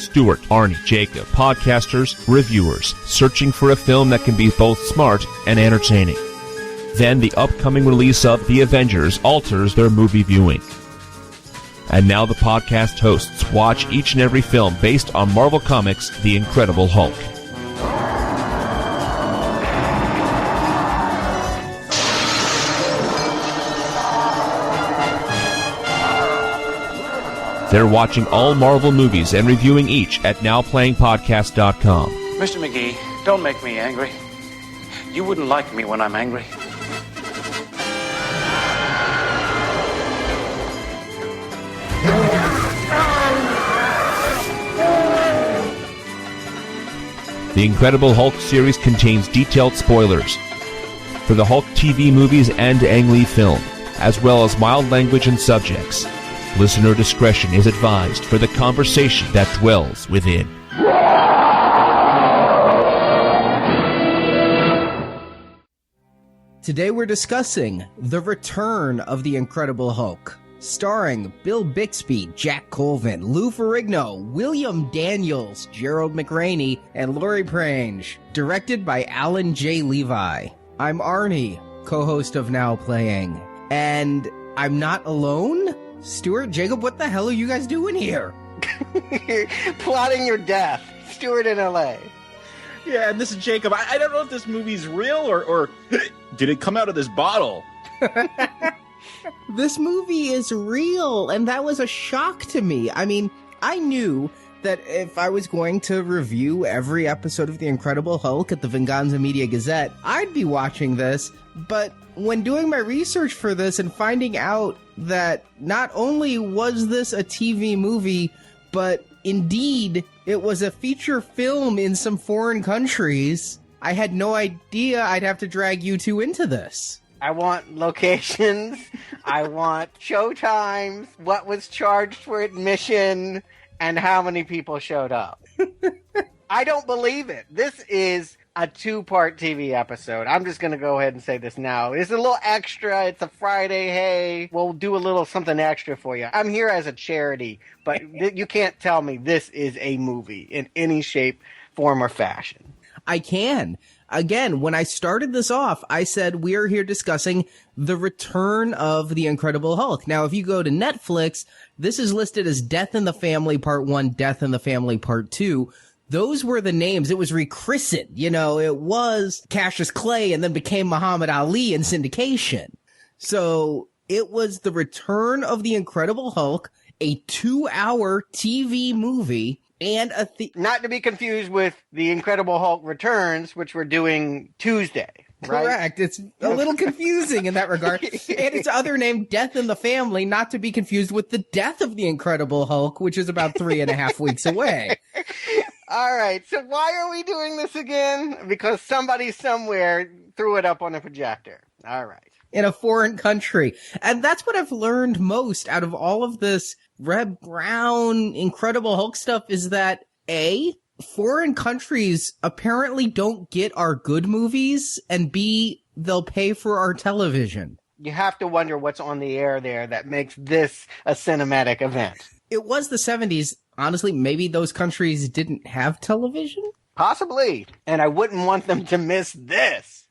Stuart, Arnie, Jakob, podcasters, reviewers, searching for a film that can be both smart and entertaining. Then the upcoming release of The Avengers alters their movie viewing. And now the podcast hosts watch each and every film based on Marvel Comics' The Incredible Hulk. They're watching all Marvel movies and reviewing each at NowPlayingPodcast.com. Mr. McGee, don't make me angry. You wouldn't like me when I'm angry. The Incredible Hulk series contains detailed spoilers for the Hulk TV movies and Ang Lee film, as well as mild language and subjects. Listener discretion is advised for the conversation that dwells within. Today we're discussing The Return of the Incredible Hulk, starring Bill Bixby, Jack Colvin, Lou Ferrigno, William Daniels, Gerald McRaney, and Laurie Prange. Directed by Alan J. Levi. I'm Arnie, co-host of Now Playing. And I'm not alone? Stuart, Jacob, what the hell are you guys doing here? Plotting your death. Stuart in L.A. Yeah, and this is Jacob. I don't know if this movie's real or did it come out of this bottle? This movie is real, and that was a shock to me. I mean, I knew that if I was going to review every episode of The Incredible Hulk at the Venganza Media Gazette, I'd be watching this, but when doing my research for this and finding out that not only was this a TV movie, but indeed it was a feature film in some foreign countries, I had no idea I'd have to drag you two into this. I want locations, I want showtimes, what was charged for admission, and how many people showed up. I don't believe it. This is a 2-part TV episode. I'm just going to go ahead and say this now. It's a little extra. It's a Friday. Hey, we'll do a little something extra for you. I'm here as a charity, but you can't tell me this is a movie in any shape, form, or fashion. I can. Again, when I started this off, I said we are here discussing The Return of the Incredible Hulk. Now, if you go to Netflix, this is listed as Death in the Family Part 1, Death in the Family Part 2. Those were the names. It was rechristened. You know, it was Cassius Clay and then became Muhammad Ali in syndication. So it was The Return of the Incredible Hulk, a 2-hour TV movie, and not to be confused with The Incredible Hulk Returns, which we're doing Tuesday. Right? Correct. It's a little confusing in that regard. And its other name, Death in the Family, not to be confused with The Death of the Incredible Hulk, which is about 3.5 weeks away. All right, so why are we doing this again? Because somebody somewhere threw it up on a projector. All right. In a foreign country. And that's what I've learned most out of all of this Red Brown Incredible Hulk stuff is that, A, foreign countries apparently don't get our good movies, and B, they'll pay for our television. You have to wonder what's on the air there that makes this a cinematic event. It was the 70s. Honestly, maybe those countries didn't have television? Possibly. And I wouldn't want them to miss this.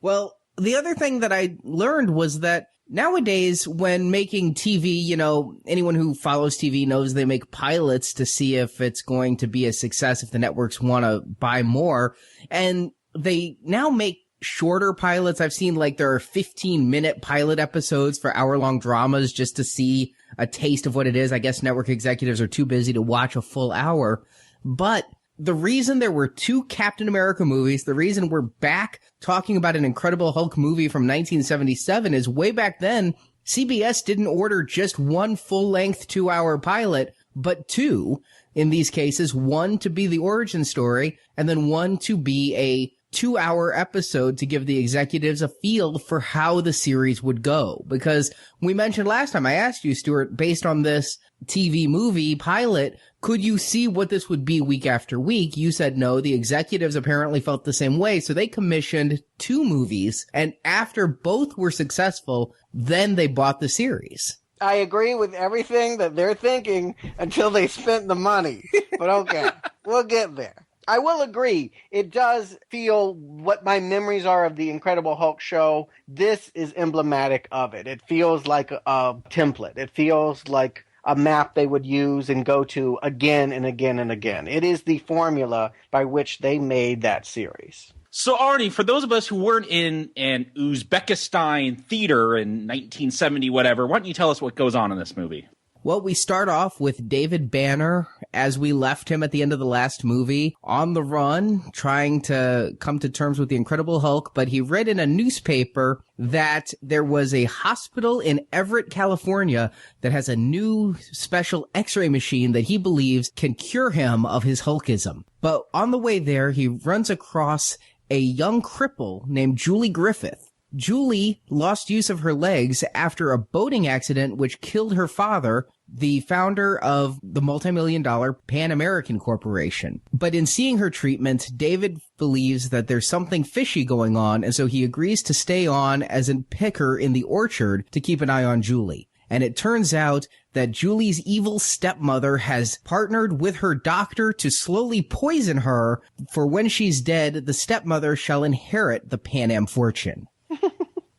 Well, the other thing that I learned was that nowadays, when making TV, you know, anyone who follows TV knows they make pilots to see if it's going to be a success, if the networks want to buy more. And they now make shorter pilots. I've seen like there are 15-minute pilot episodes for hour-long dramas just to see a taste of what it is. I guess network executives are too busy to watch a full hour. But the reason there were 2 Captain America movies, the reason we're back talking about an Incredible Hulk movie from 1977 is way back then, CBS didn't order just 1 full-length 2-hour pilot, but 2 in these cases, 1 to be the origin story, and then 1 to be a 2-hour episode to give the executives a feel for how the series would go. Because we mentioned last time, I asked you, Stuart, based on this TV movie pilot, could you see what this would be week after week? You said no. The executives apparently felt the same way, so they commissioned 2 movies, and after both were successful, then they bought the series. I agree with everything that they're thinking until they spent the money. But okay, we'll get there. I will agree. It does feel what my memories are of the Incredible Hulk show. This is emblematic of it. It feels like a template. It feels like a map they would use and go to again and again and again. It is the formula by which they made that series. So, Arnie, for those of us who weren't in an Uzbekistan theater in 1970, whatever, why don't you tell us what goes on in this movie? Well, we start off with David Banner, as we left him at the end of the last movie, on the run, trying to come to terms with the Incredible Hulk, but he read in a newspaper that there was a hospital in Everett, California that has a new special x-ray machine that he believes can cure him of his Hulkism. But on the way there, he runs across a young cripple named Julie Griffith. Julie lost use of her legs after a boating accident which killed her father, the founder of the multi-million-dollar Pan American Corporation. But in seeing her treatment, David believes that there's something fishy going on, and so he agrees to stay on as a picker in the orchard to keep an eye on Julie. And it turns out that Julie's evil stepmother has partnered with her doctor to slowly poison her, for when she's dead, the stepmother shall inherit the Pan Am fortune.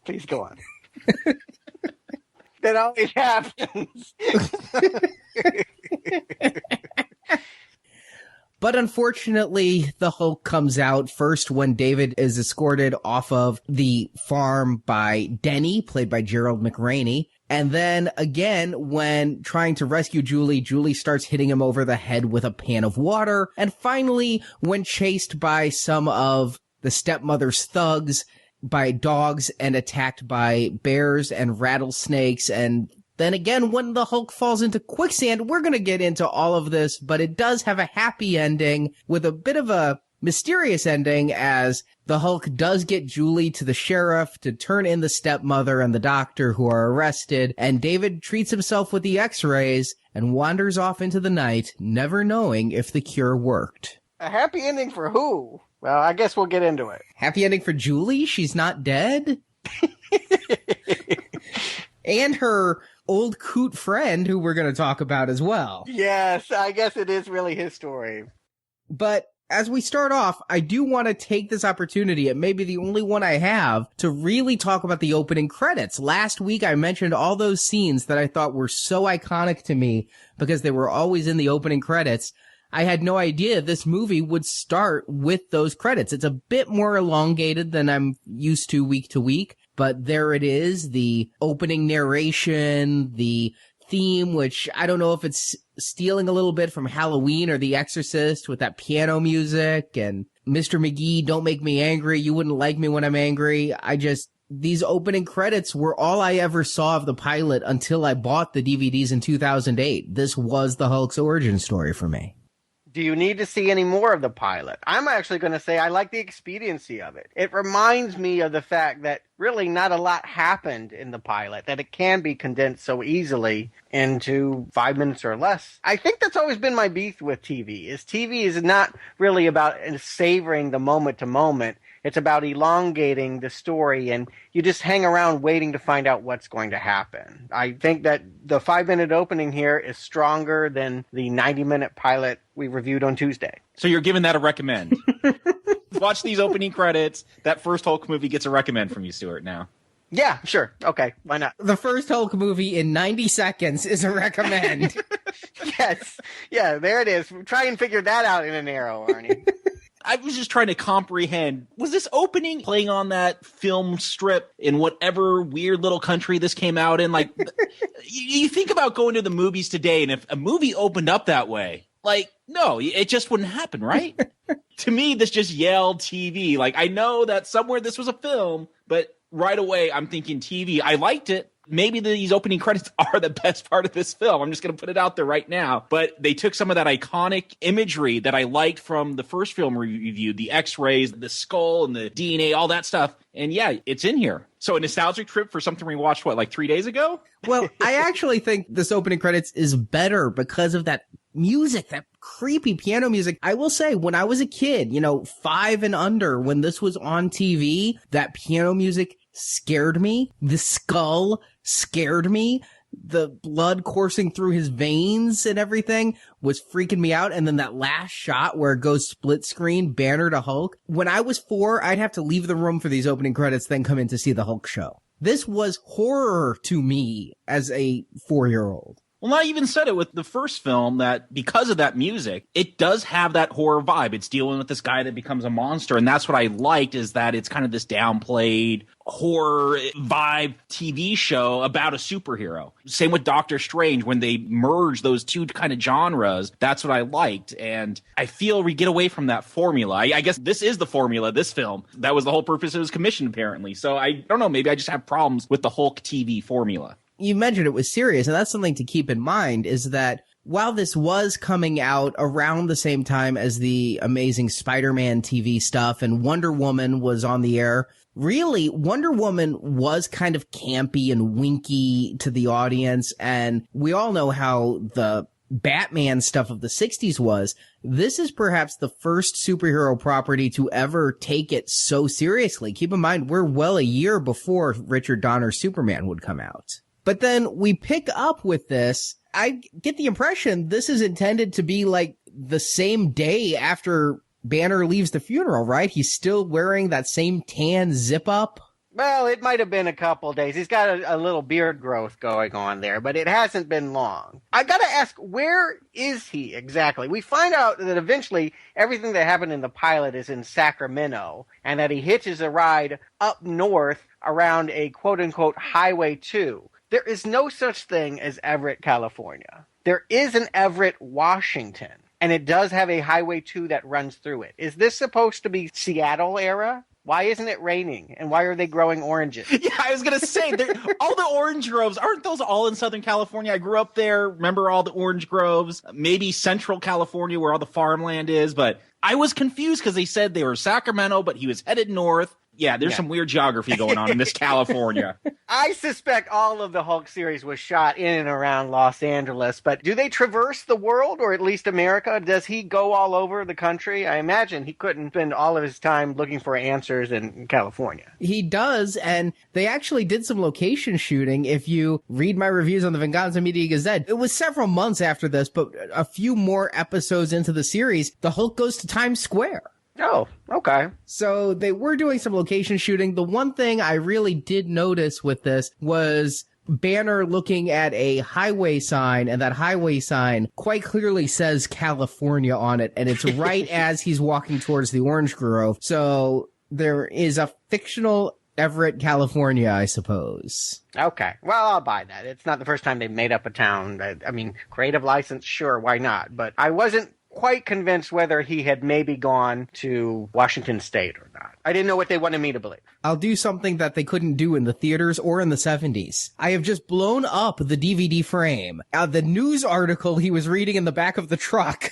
Please go on. That always happens. But unfortunately, the Hulk comes out first when David is escorted off of the farm by Denny, played by Gerald McRaney. And then again, when trying to rescue Julie, Julie starts hitting him over the head with a pan of water. And finally, when chased by some of the stepmother's thugs, by dogs, and attacked by bears and rattlesnakes, and then again when the Hulk falls into quicksand. We're going to get into all of this, but it does have a happy ending with a bit of a mysterious ending, as the Hulk does get Julie to the sheriff to turn in the stepmother and the doctor, who are arrested, and David treats himself with the x-rays and wanders off into the night, never knowing if the cure worked. A happy ending for who? Well, I guess we'll get into it. Happy ending for Julie? She's not dead? And her old coot friend, who we're going to talk about as well. Yes, I guess it is really his story. But as we start off, I do want to take this opportunity, it may be the only one I have, to really talk about the opening credits. Last week, I mentioned all those scenes that I thought were so iconic to me because they were always in the opening credits. I had no idea this movie would start with those credits. It's a bit more elongated than I'm used to week, but there it is, the opening narration, the theme, which I don't know if it's stealing a little bit from Halloween or The Exorcist with that piano music, and Mr. McGee, don't make me angry, you wouldn't like me when I'm angry. These opening credits were all I ever saw of the pilot until I bought the DVDs in 2008. This was the Hulk's origin story for me. Do you need to see any more of the pilot? I'm actually going to say I like the expediency of it. It reminds me of the fact that really not a lot happened in the pilot, that it can be condensed so easily into 5 minutes or less. I think that's always been my beef with TV is not really about savoring the moment to moment. It's about elongating the story, and you just hang around waiting to find out what's going to happen. I think that the 5-minute opening here is stronger than the 90-minute pilot we reviewed on Tuesday. So you're giving that a recommend. Watch these opening credits. That first Hulk movie gets a recommend from you, Stuart, now. Yeah, sure. Okay, why not? The first Hulk movie in 90 seconds is a recommend. Yes. Yeah, there it is. Try and figure that out in an arrow, Arnie. I was just trying to comprehend, was this opening playing on that film strip in whatever weird little country this came out in? Like, you think about going to the movies today, and if a movie opened up that way, like, no, it just wouldn't happen, right? To me, this just yelled TV. Like, I know that somewhere this was a film, but right away I'm thinking TV. I liked it. Maybe these opening credits are the best part of this film. I'm just going to put it out there right now. But they took some of that iconic imagery that I liked from the first film we reviewed, the x-rays, the skull and the DNA, all that stuff. And yeah, it's in here. So a nostalgic trip for something we watched, like 3 days ago? Well, I actually think this opening credits is better because of that music, that creepy piano music. I will say, when I was a kid, 5 and under, when this was on TV, that piano music scared me. The skull scared me. the blood coursing through his veins and everything was freaking me out. And then that last shot where it goes split screen, Banner to Hulk. When I was 4, I'd have to leave the room for these opening credits, then come in to see the Hulk show. This was horror to me as a 4-year-old. Well, I even said it with the first film that because of that music, it does have that horror vibe. It's dealing with this guy that becomes a monster. And that's what I liked, is that it's kind of this downplayed horror vibe TV show about a superhero. Same with Doctor Strange. When they merge those two kind of genres, that's what I liked. And I feel we get away from that formula. I guess this is the formula, this film. That was the whole purpose it was commissioned, apparently. So I don't know, maybe I just have problems with the Hulk TV formula. You mentioned it was serious, and that's something to keep in mind, is that while this was coming out around the same time as the Amazing Spider-Man TV stuff and Wonder Woman was on the air, really, Wonder Woman was kind of campy and winky to the audience, and we all know how the Batman stuff of the 60s was. This is perhaps the first superhero property to ever take it so seriously. Keep in mind, we're well a year before Richard Donner's Superman would come out. But then we pick up with this. I get the impression this is intended to be like the same day after Banner leaves the funeral, right? He's still wearing that same tan zip up. Well, it might have been a couple days. He's got a little beard growth going on there, but it hasn't been long. I gotta ask, where is he exactly? We find out that eventually everything that happened in the pilot is in Sacramento, and that he hitches a ride up north around a quote-unquote Highway 2. There is no such thing as Everett, California. There is an Everett, Washington, and it does have a Highway 2 that runs through it. Is this supposed to be Seattle era? Why isn't it raining? And why are they growing oranges? Yeah, I was going to say, all the orange groves, aren't those all in Southern California? I grew up there, remember all the orange groves, maybe Central California where all the farmland is, but I was confused because they said they were Sacramento, but he was headed north. Yeah, there's some weird geography going on in this California. I suspect all of the Hulk series was shot in and around Los Angeles, but do they traverse the world, or at least America? Does he go all over the country? I imagine he couldn't spend all of his time looking for answers in California. He does, and they actually did some location shooting. If you read my reviews on the Venganza Media Gazette, it was several months after this, but a few more episodes into the series, the Hulk goes to Times Square. Oh, okay. So they were doing some location shooting. The one thing I really did notice with this was Banner looking at a highway sign, and that highway sign quite clearly says California on it, and it's right as he's walking towards the orange grove. So there is a fictional Everett, California, I suppose. Okay. Well, I'll buy that. It's not the first time they've made up a town. I mean, creative license, sure, why not? But I wasn't quite convinced whether he had maybe gone to Washington State or not. I didn't know what they wanted me to believe. I'll do something that they couldn't do in the theaters or in the 70s. I have just blown up the DVD frame. The news article he was reading in the back of the truck.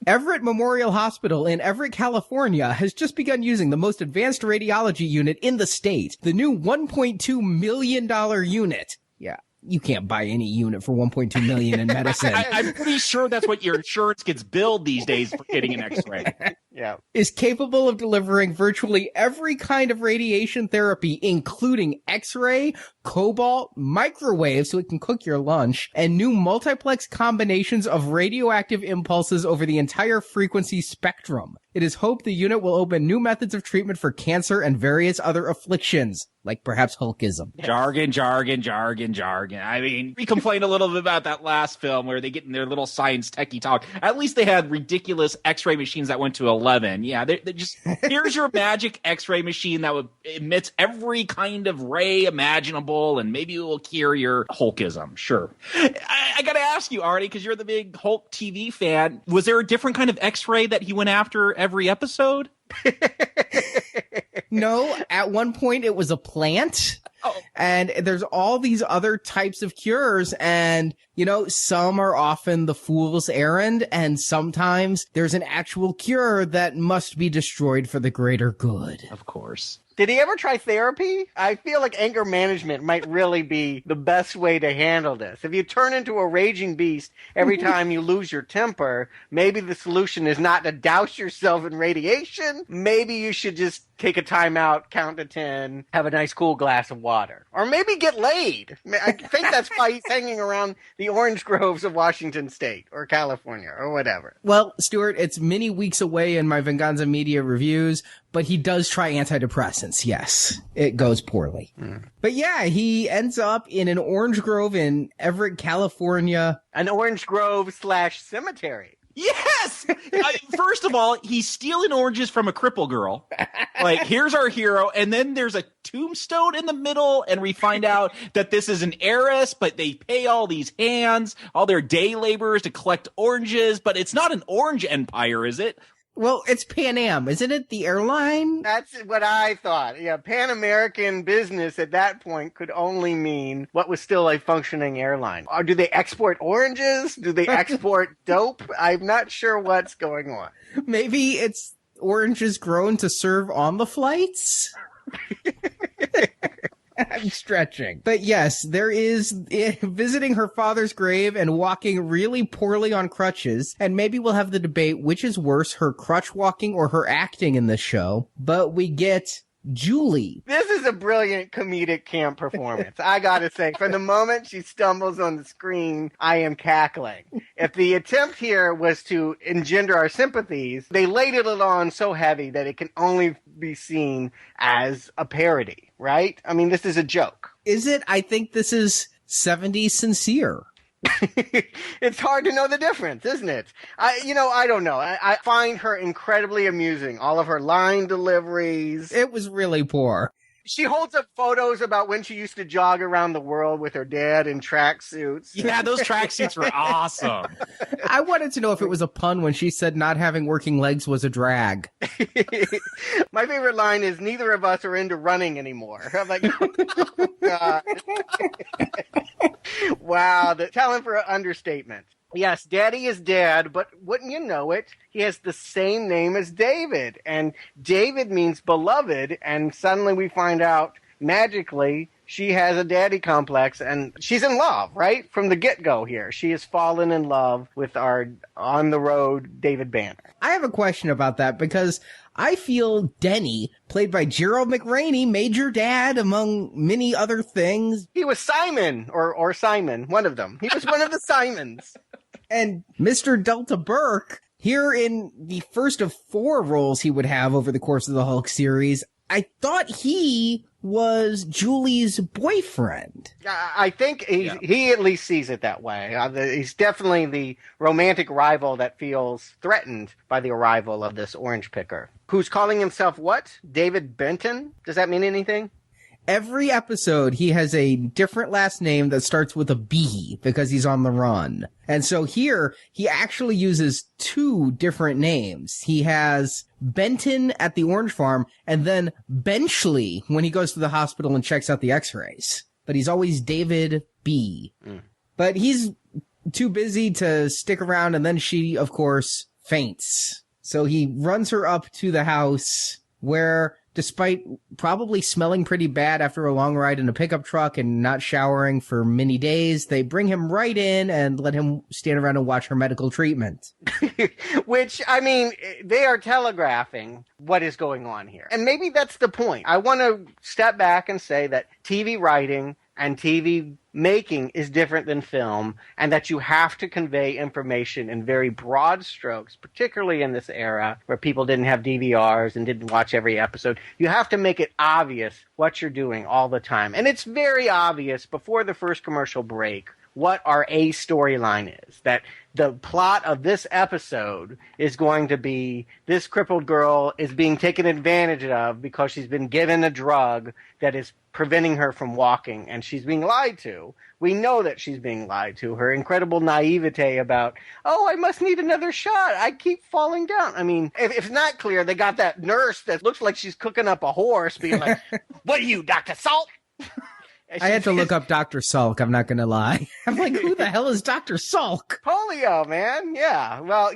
Everett Memorial Hospital in Everett, California has just begun using the most advanced radiology unit in the state. The new $1.2 million unit. Yeah. You can't buy any unit for $1.2 million in medicine. I'm pretty sure that's what your insurance gets billed these days for getting an X-ray. Yeah. Is capable of delivering virtually every kind of radiation therapy, including X-ray, cobalt, microwave so it can cook your lunch, and new multiplex combinations of radioactive impulses over the entire frequency spectrum. It is hoped the unit will open new methods of treatment for cancer and various other afflictions, like perhaps Hulkism. Jargon. I mean, we complained a little bit about that last film where they get in their little science techie talk. At least they had ridiculous X-ray machines that went to 11. Yeah, they're just, here's your magic X-ray machine that emits every kind of ray imaginable, and maybe it will cure your Hulkism. Sure. I got to ask you, Arnie, because you're the big Hulk TV fan, was there a different kind of X-ray that he went after every episode? No, at one point it was a plant. Oh. And there's all these other types of cures, and, you know, some are often the fool's errand, and sometimes there's an actual cure that must be destroyed for the greater good. Of course. Did he ever try therapy? I feel like anger management might really be the best way to handle this. If you turn into a raging beast every time you lose your temper, maybe the solution is not to douse yourself in radiation. Maybe you should just take a time out, count to 10, have a nice cool glass of water. water. Or maybe get laid. I think that's why he's hanging around the orange groves of Washington State or California or whatever. Well, Stuart, it's many weeks away in my Venganza Media reviews, but he does try antidepressants. Yes, it goes poorly. But yeah, he ends up in an orange grove in Everett, California. An orange grove / cemetery. Yes! First of all, he's stealing oranges from a cripple girl. Like, here's our hero. And then there's a tombstone in the middle, and we find out that this is an heiress, but they pay all these hands, all their day laborers to collect oranges, but it's not an orange empire, is it? Well, it's Pan Am, isn't it? The airline? That's what I thought. Yeah, Pan American business at that point could only mean what was still a functioning airline. Or do they export oranges? Do they export dope? I'm not sure what's going on. Maybe it's oranges grown to serve on the flights? I'm stretching. But yes, there is visiting her father's grave and walking really poorly on crutches. And maybe we'll have the debate which is worse, her crutch walking or her acting in this show. But we get Julie. This is a brilliant comedic camp performance. I gotta say, from the moment she stumbles on the screen, I am cackling. If the attempt here was to engender our sympathies, they laid it on so heavy that it can only be seen as a parody, right? I mean, this is a joke. Is it? I think this is 70s sincere. It's hard to know the difference, isn't it? I don't know. I find her incredibly amusing. All of her line deliveries. It was really poor. She holds up photos about when she used to jog around the world with her dad in tracksuits. Yeah, those tracksuits were awesome. I wanted to know if it was a pun when she said not having working legs was a drag. My favorite line is, neither of us are into running anymore. I'm like, oh, God. Wow, the talent for understatement. Yes, Daddy is dad, but wouldn't you know it, he has the same name as David. And David means beloved, and suddenly we find out, magically, she has a daddy complex, and she's in love, right? From the get-go here. She has fallen in love with our on-the-road David Banner. I have a question about that, because I feel Denny, played by Gerald McRaney, made your dad, among many other things. He was Simon, or Simon, one of them. He was one of the Simons. And Mr. Delta Burke, here in the first of 4 roles he would have over the course of the Hulk series, I thought he was Julie's boyfriend. I think he at least sees it that way. He's definitely the romantic rival that feels threatened by the arrival of this orange picker. Who's calling himself what? David Benton? Does that mean anything? Every episode, he has a different last name that starts with a B because he's on the run. And so here, he actually uses 2 different names. He has Benton at the orange farm and then Benchley when he goes to the hospital and checks out the x-rays. But he's always David B. But he's too busy to stick around, and then she, of course, faints. So he runs her up to the house where, despite probably smelling pretty bad after a long ride in a pickup truck and not showering for many days, they bring him right in and let him stand around and watch her medical treatment. Which, I mean, they are telegraphing what is going on here. And maybe that's the point. I want to step back and say that TV writing and TV making is different than film, and that you have to convey information in very broad strokes, particularly in this era where people didn't have DVRs and didn't watch every episode. You have to make it obvious what you're doing all the time. And it's very obvious before the first commercial break what our A storyline is. That the plot of this episode is going to be this crippled girl is being taken advantage of because she's been given a drug that is preventing her from walking, and she's being lied to. We know that she's being lied to. Her incredible naivete about, oh, I must need another shot. I keep falling down. I mean, if it's not clear, they got that nurse that looks like she's cooking up a horse being like, what are you, Dr. Salt? I had to look up Dr. Salk, I'm not going to lie. I'm like, who the hell is Dr. Salk? Polio, man. Yeah. Well,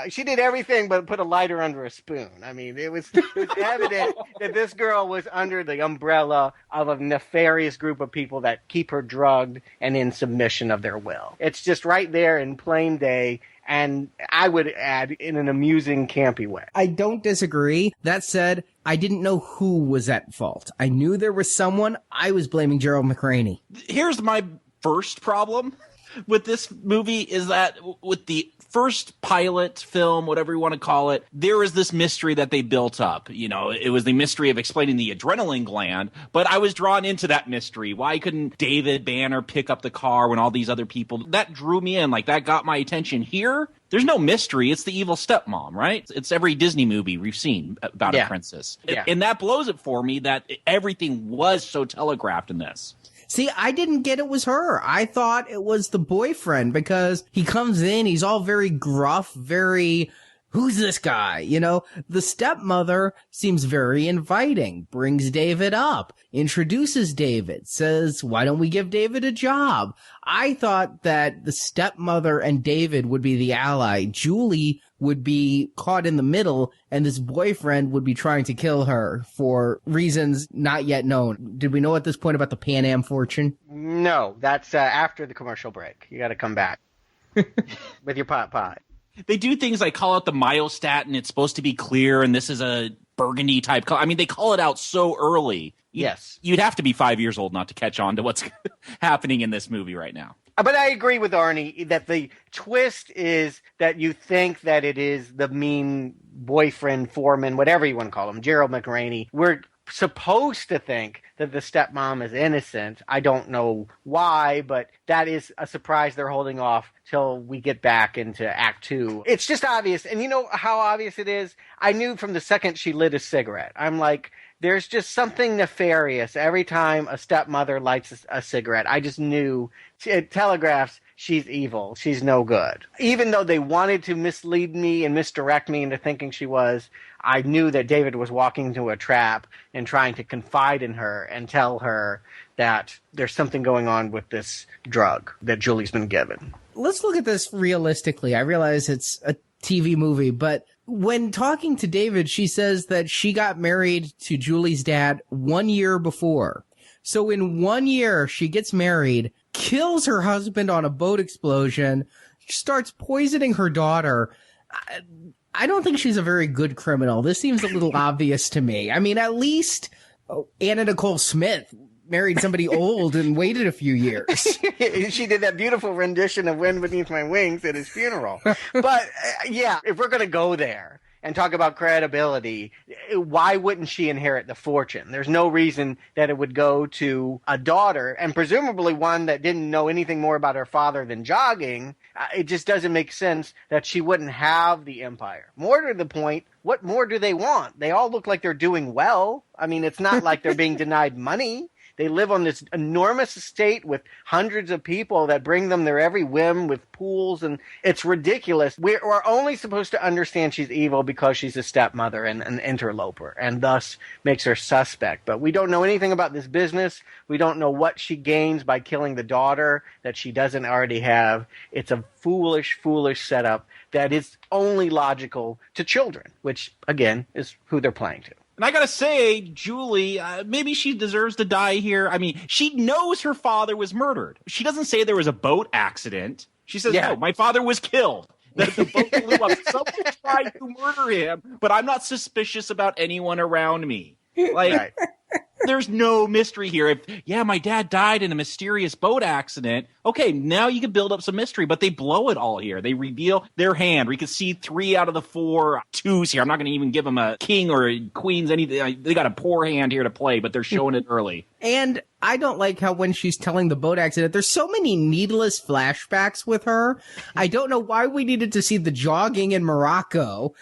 she did everything but put a lighter under a spoon. I mean, it was evident that this girl was under the umbrella of a nefarious group of people that keep her drugged and in submission of their will. It's just right there in plain day. and I would add in an amusing, campy way. I don't disagree. That said, I didn't know who was at fault. I knew there was someone. I was blaming Gerald McRaney. Here's my first problem with this movie is that with the first pilot film, whatever you want to call it, there was this mystery that they built up. You know, it was the mystery of explaining the adrenaline gland, but I was drawn into that mystery. Why couldn't David Banner pick up the car when all these other people, that drew me in, like that got my attention. Here, there's no mystery. It's the evil stepmom, right? It's every Disney movie we've seen about a princess. Yeah. And that blows it for me that everything was so telegraphed in this. See, I didn't get it was her. I thought it was the boyfriend because he comes in, he's all very gruff, very, who's this guy? You know, the stepmother seems very inviting, brings David up, introduces David, says, why don't we give David a job? I thought that the stepmother and David would be the ally. Julie would be caught in the middle, and this boyfriend would be trying to kill her for reasons not yet known. Did we know at this point about the Pan Am fortune? No, that's after the commercial break. You got to come back with your pot pie. They do things like call out the myostatin. It's supposed to be clear, and this is a burgundy type color. I mean, they call it out so early. Yes. You'd have to be 5 years old not to catch on to what's happening in this movie right now. But I agree with Arnie that the twist is that you think that it is the mean boyfriend, foreman, whatever you want to call him, Gerald McRaney. We're supposed to think that the stepmom is innocent. I don't know why, but that is a surprise they're holding off till we get back into Act 2. It's just obvious. And you know how obvious it is? I knew from the second she lit a cigarette. I'm like, there's just something nefarious every time a stepmother lights a cigarette. I just knew. It telegraphs she's evil. She's no good. Even though they wanted to mislead me and misdirect me into thinking she was, I knew that David was walking into a trap and trying to confide in her and tell her that there's something going on with this drug that Julie's been given. Let's look at this realistically. I realize it's a TV movie, but when talking to David, she says that she got married to Julie's dad 1 year before. So in 1 year, she gets married, kills her husband on a boat explosion, starts poisoning her daughter. I don't think she's a very good criminal. This seems a little obvious to me. I mean, at least Anna Nicole Smith married somebody old and waited a few years. She did that beautiful rendition of Wind Beneath My Wings at his funeral. But yeah, if we're going to go there and talk about credibility, why wouldn't she inherit the fortune? There's no reason that it would go to a daughter, and presumably one that didn't know anything more about her father than jogging. It just doesn't make sense that she wouldn't have the empire. More to the point, what more do they want? They all look like they're doing well. I mean, it's not like they're being denied money. They live on this enormous estate with hundreds of people that bring them their every whim with pools, and it's ridiculous. We're only supposed to understand she's evil because she's a stepmother and an interloper, and thus makes her suspect. But we don't know anything about this business. We don't know what she gains by killing the daughter that she doesn't already have. It's a foolish, foolish setup that is only logical to children, which, again, is who they're playing to. And I gotta say, Julie, maybe she deserves to die here. I mean, she knows her father was murdered. She doesn't say there was a boat accident. She says, no, my father was killed. That the boat blew up. Someone tried to murder him, but I'm not suspicious about anyone around me. Like, right. There's no mystery here. If, my dad died in a mysterious boat accident, okay, now you can build up some mystery, but they blow it all here. They reveal their hand. We can see 3 out of the 4 twos here. I'm not going to even give them a king or a queens, anything. They got a poor hand here to play, but they're showing it early. And I don't like how when she's telling the boat accident, there's so many needless flashbacks with her. I don't know why we needed to see the jogging in Morocco.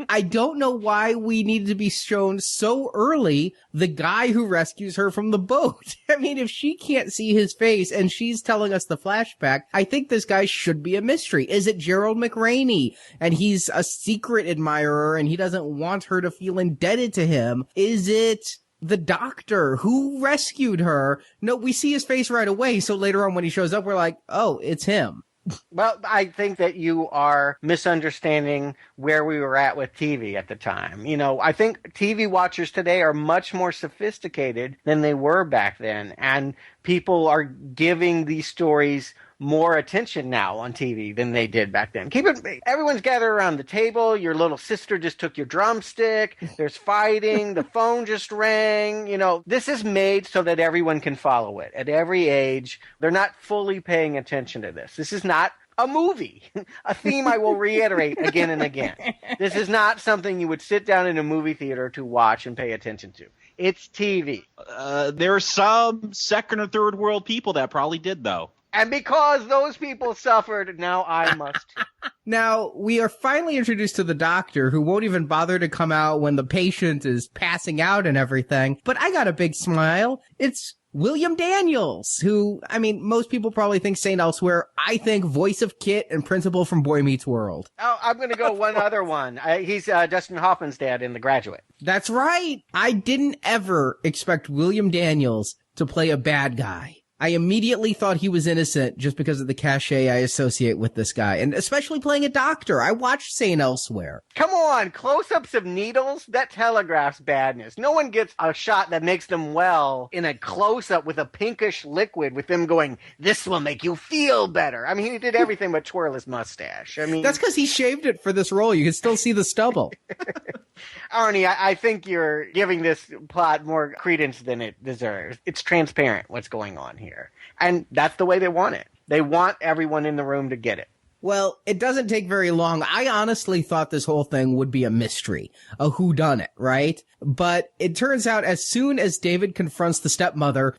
I don't know why we needed to be shown so early the guy who rescues her from the boat. I mean, if she can't see his face and she's telling us the flashback, I think this guy should be a mystery. Is it Gerald McRaney and he's a secret admirer and he doesn't want her to feel indebted to him? Is it the doctor who rescued her? No, we see his face right away. So later on when he shows up, we're like, oh, it's him. Well, I think that you are misunderstanding where we were at with TV at the time. You know, I think TV watchers today are much more sophisticated than they were back then. And people are giving these stories more attention now on TV than they did back then. Everyone's gathered around the table. Your little sister just took your drumstick. There's fighting. The phone just rang. This is made so that everyone can follow it at every age. They're not fully paying attention to this. This is not a movie, a theme I will reiterate again and again. This is not something you would sit down in a movie theater to watch and pay attention to. It's TV. There are some second or third world people that probably did, though. And because those people suffered, now I must. Now, we are finally introduced to the doctor, who won't even bother to come out when the patient is passing out and everything. But I got a big smile. It's William Daniels, who, most people probably think St. Elsewhere. I think voice of KITT and principal from Boy Meets World. Oh, I'm going to go one other one. He's Dustin Hoffman's dad in The Graduate. That's right. I didn't ever expect William Daniels to play a bad guy. I immediately thought he was innocent just because of the cachet I associate with this guy, and especially playing a doctor. I watched St. Elsewhere. Come on, close-ups of needles? That telegraphs badness. No one gets a shot that makes them well in a close-up with a pinkish liquid with them going, this will make you feel better. He did everything but twirl his mustache. That's because he shaved it for this role. You can still see the stubble. Arnie, I think you're giving this plot more credence than it deserves. It's transparent what's going on here. And that's the way they want it. They want everyone in the room to get it. Well, it doesn't take very long. I honestly thought this whole thing would be a mystery, a whodunit, right? But it turns out as soon as David confronts the stepmother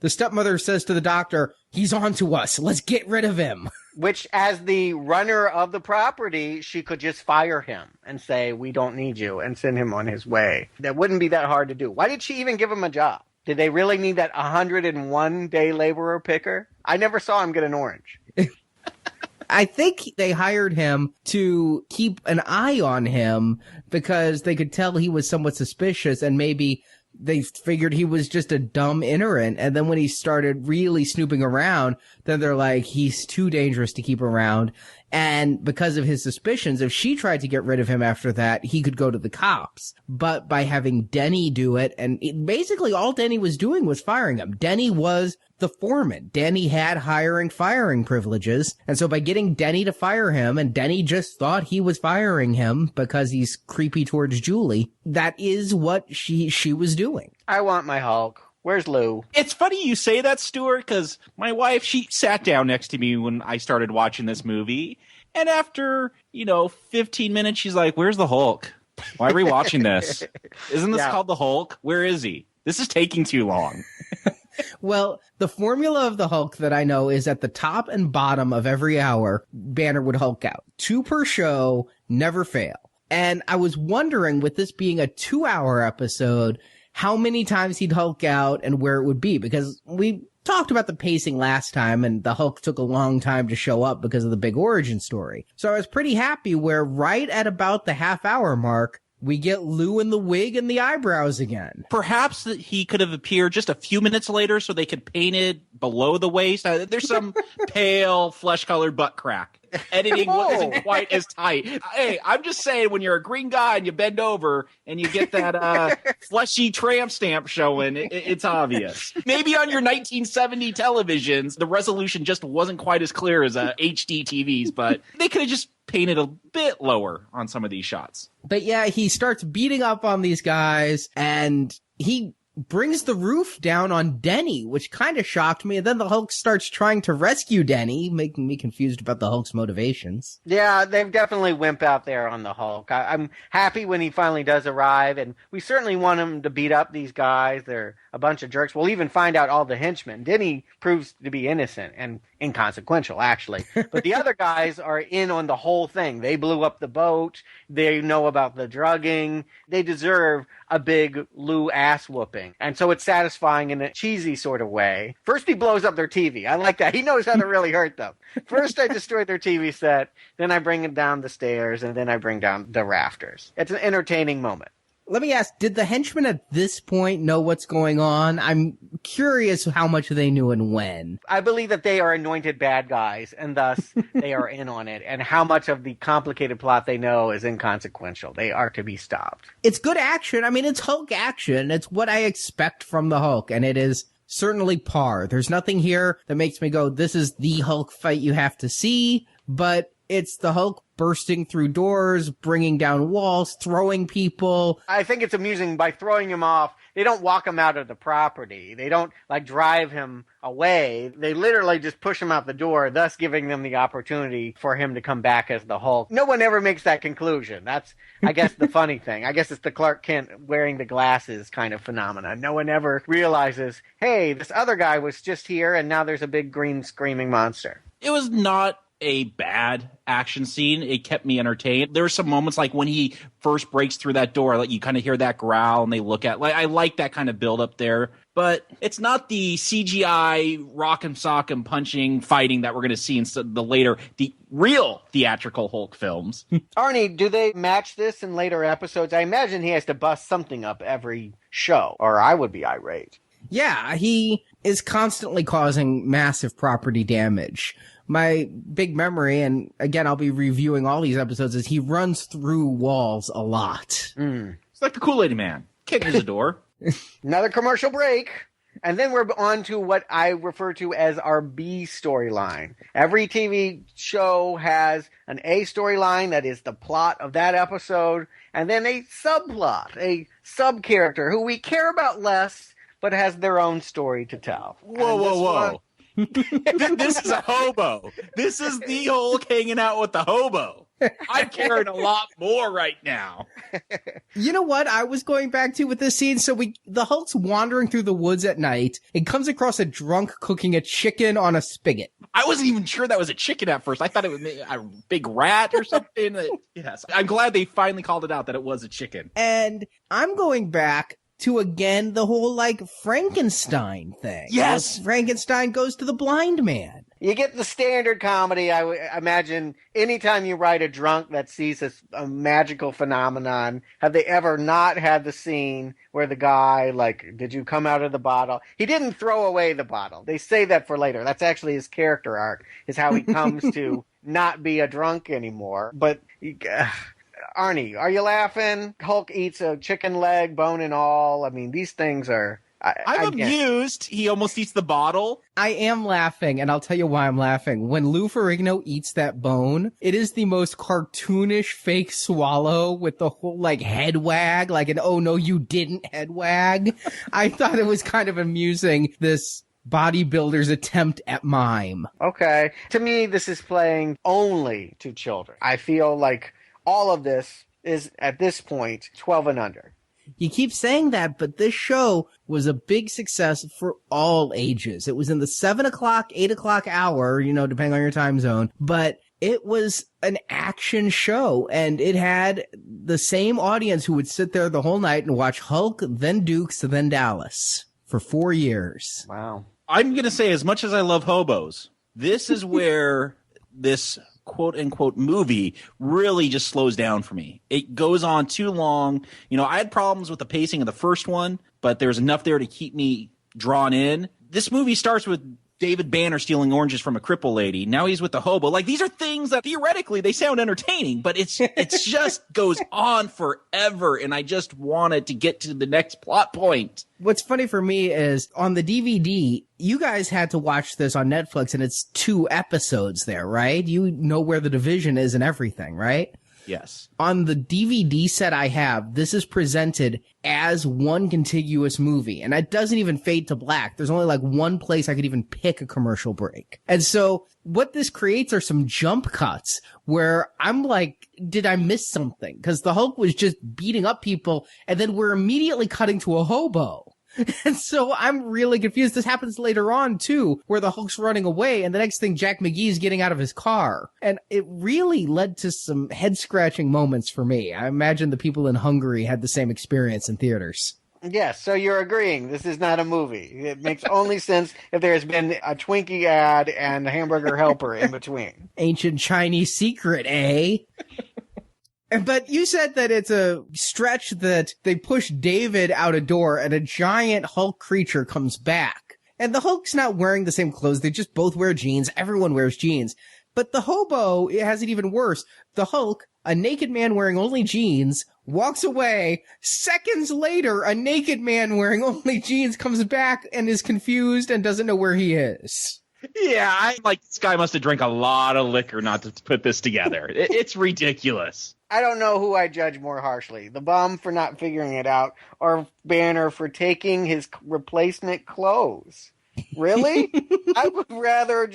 says to the doctor, he's on to us. Let's get rid of him. Which, as the runner of the property, she could just fire him and say, we don't need you, and send him on his way. That wouldn't be that hard to do. Why did she even give him a job? Did they really need that 101-day laborer picker? I never saw him get an orange. I think they hired him to keep an eye on him because they could tell he was somewhat suspicious, and maybe they figured he was just a dumb ignorant. And then when he started really snooping around, then they're like, he's too dangerous to keep around. And because of his suspicions, if she tried to get rid of him after that, he could go to the cops. But by having Denny do it, and basically all Denny was doing was firing him. Denny was the foreman. Denny had firing privileges. And so by getting Denny to fire him, and Denny just thought he was firing him because he's creepy towards Julie, that is what she was doing. I want my Hulk. Where's Lou? It's funny you say that, Stuart, because my wife, she sat down next to me when I started watching this movie. And after, 15 minutes, she's like, where's the Hulk? Why are we watching this? Isn't this called the Hulk? Where is he? This is taking too long. Well, the formula of the Hulk that I know is at the top and bottom of every hour, Banner would Hulk out. 2 per show, never fail. And I was wondering, with this being a 2-hour episode, how many times he'd Hulk out and where it would be, because we talked about the pacing last time and the Hulk took a long time to show up because of the big origin story. So I was pretty happy where right at about the half-hour mark, we get Lou in the wig and the eyebrows again. Perhaps that he could have appeared just a few minutes later so they could paint it below the waist. There's some pale, flesh-colored butt crack. Editing isn't quite as tight. Hey, I'm just saying, when you're a green guy and you bend over and you get that fleshy tramp stamp showing, it's obvious. Maybe on your 1970 televisions, the resolution just wasn't quite as clear as HD TVs, but they could have just painted a bit lower on some of these shots. But yeah, he starts beating up on these guys, and he brings the roof down on Denny, which kind of shocked me. And then the Hulk starts trying to rescue Denny, making me confused about the Hulk's motivations. Yeah, they've definitely wimped out there on the Hulk. I'm happy when he finally does arrive, and we certainly want him to beat up these guys. They're a bunch of jerks. We'll even find out all the henchmen. Denny proves to be innocent and inconsequential, actually. But the other guys are in on the whole thing. They blew up the boat. They know about the drugging. They deserve a big Lou ass whooping. And so it's satisfying in a cheesy sort of way. First he blows up their TV. I like that. He knows how to really hurt them. First I destroy their TV set, then I bring it down the stairs, and then I bring down the rafters. It's an entertaining moment. Let me ask, did the henchmen at this point know what's going on? I'm curious how much they knew and when. I believe that they are anointed bad guys, and thus they are in on it. And how much of the complicated plot they know is inconsequential. They are to be stopped. It's good action. I mean, it's Hulk action. It's what I expect from the Hulk, and it is certainly par. There's nothing here that makes me go, this is the Hulk fight you have to see, but it's the Hulk bursting through doors, bringing down walls, throwing people. I think it's amusing by throwing him off. They don't walk him out of the property. They don't drive him away. They literally just push him out the door, thus giving them the opportunity for him to come back as the Hulk. No one ever makes that conclusion. That's, I guess, the funny thing. I guess it's the Clark Kent wearing the glasses kind of phenomenon. No one ever realizes, hey, this other guy was just here and now there's a big green screaming monster. It was not a bad action scene. It kept me entertained. There were some moments like when he first breaks through that door, like you kind of hear that growl and they look at, like, I like that kind of build up there, but it's not the CGI rock'em sock'em punching fighting that we're going to see in the later, the real theatrical Hulk films. Arnie, do they match this in later episodes? I imagine he has to bust something up every show, or I would be irate. Yeah, he is constantly causing massive property damage. My big memory, and again, I'll be reviewing all these episodes, is he runs through walls a lot. It's like the Kool-Aid Man. Can't use a door. Another commercial break. And then we're on to what I refer to as our B storyline. Every TV show has an A storyline that is the plot of that episode, and then a subplot, a sub-character who we care about less, but has their own story to tell. Whoa. This is a hobo. This is the Hulk hanging out with the hobo. I'm caring a lot more right now. You know what I was going back to with this scene? So the Hulk's wandering through the woods at night and comes across a drunk cooking a chicken on a spigot. I wasn't even sure that was a chicken at first. I thought it was a big rat or something. Yes. I'm glad they finally called it out that it was a chicken. And I'm going back to, again, the whole, like, Frankenstein thing. Yes! Frankenstein goes to the blind man. You get the standard comedy. I imagine anytime you write a drunk that sees a magical phenomenon, have they ever not had the scene where the guy, like, did you come out of the bottle? He didn't throw away the bottle. They say that for later. That's actually his character arc, is how he comes to not be a drunk anymore. But Arnie, are you laughing? Hulk eats a chicken leg, bone and all. I mean, these things are... I'm amused. He almost eats the bottle. I am laughing, and I'll tell you why I'm laughing. When Lou Ferrigno eats that bone, it is the most cartoonish fake swallow with the whole, like, head wag, like an oh no you didn't head wag. I thought it was kind of amusing, this bodybuilder's attempt at mime. Okay. To me, this is playing only to children. I feel like all of this is, at this point, 12 and under. You keep saying that, but this show was a big success for all ages. It was in the 7 o'clock, 8 o'clock hour, depending on your time zone, but it was an action show, and it had the same audience who would sit there the whole night and watch Hulk, then Dukes, then Dallas for 4 years. Wow. I'm going to say, as much as I love hobos, this is where this quote-unquote movie really just slows down for me. It goes on too long. I had problems with the pacing of the first one, but there's enough there to keep me drawn in. This movie starts with David Banner stealing oranges from a cripple lady. Now he's with the hobo. Like, these are things that theoretically they sound entertaining, but it's just goes on forever, and I just wanted to get to the next plot point. What's funny for me is on the DVD, you guys had to watch this on Netflix, and it's 2 episodes there, right? You know where the division is and everything, right? Yes. On the DVD set I have, this is presented as one contiguous movie, and it doesn't even fade to black. There's only like one place I could even pick a commercial break. And so what this creates are some jump cuts where I'm like, did I miss something? Because the Hulk was just beating up people, and then we're immediately cutting to a hobo. And so I'm really confused. This happens later on, too, where the Hulk's running away, and the next thing, Jack McGee's getting out of his car. And it really led to some head-scratching moments for me. I imagine the people in Hungary had the same experience in theaters. Yes, so you're agreeing. This is not a movie. It makes only sense if there's been a Twinkie ad and a hamburger helper in between. Ancient Chinese secret, eh? But you said that it's a stretch that they push David out a door and a giant Hulk creature comes back. And the Hulk's not wearing the same clothes. They just both wear jeans. Everyone wears jeans. But the hobo, it has it even worse. The Hulk, a naked man wearing only jeans, walks away. Seconds later, a naked man wearing only jeans comes back and is confused and doesn't know where he is. Yeah, I'm like, this guy must have drank a lot of liquor not to put this together. It's ridiculous. I don't know who I judge more harshly, the bum for not figuring it out, or Banner for taking his replacement clothes. Really? I would rather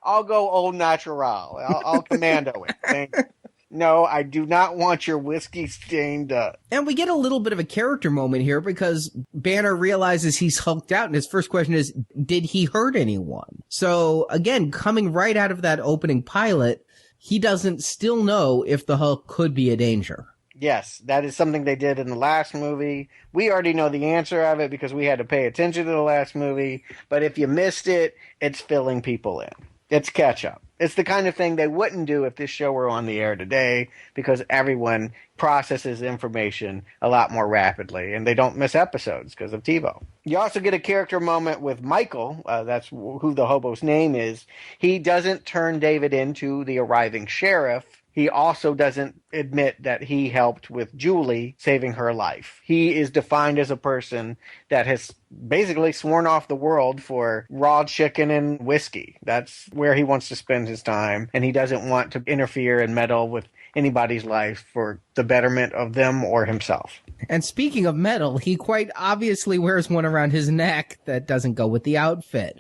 I'll go au natural. I'll commando it. Thank you. No, I do not want your whiskey-stained... And we get a little bit of a character moment here because Banner realizes he's hulked out, and his first question is, did he hurt anyone? So, again, coming right out of that opening pilot, he doesn't still know if the Hulk could be a danger. Yes, that is something they did in the last movie. We already know the answer of it because we had to pay attention to the last movie. But if you missed it, it's filling people in. It's catch-up. It's the kind of thing they wouldn't do if this show were on the air today because everyone processes information a lot more rapidly, and they don't miss episodes because of TiVo. You also get a character moment with Michael. That's who the hobo's name is. He doesn't turn David into the arriving sheriff. He also doesn't admit that he helped with Julie saving her life. He is defined as a person that has basically sworn off the world for raw chicken and whiskey. That's where he wants to spend his time, and he doesn't want to interfere and meddle with anybody's life for the betterment of them or himself. And speaking of metal, he quite obviously wears one around his neck that doesn't go with the outfit.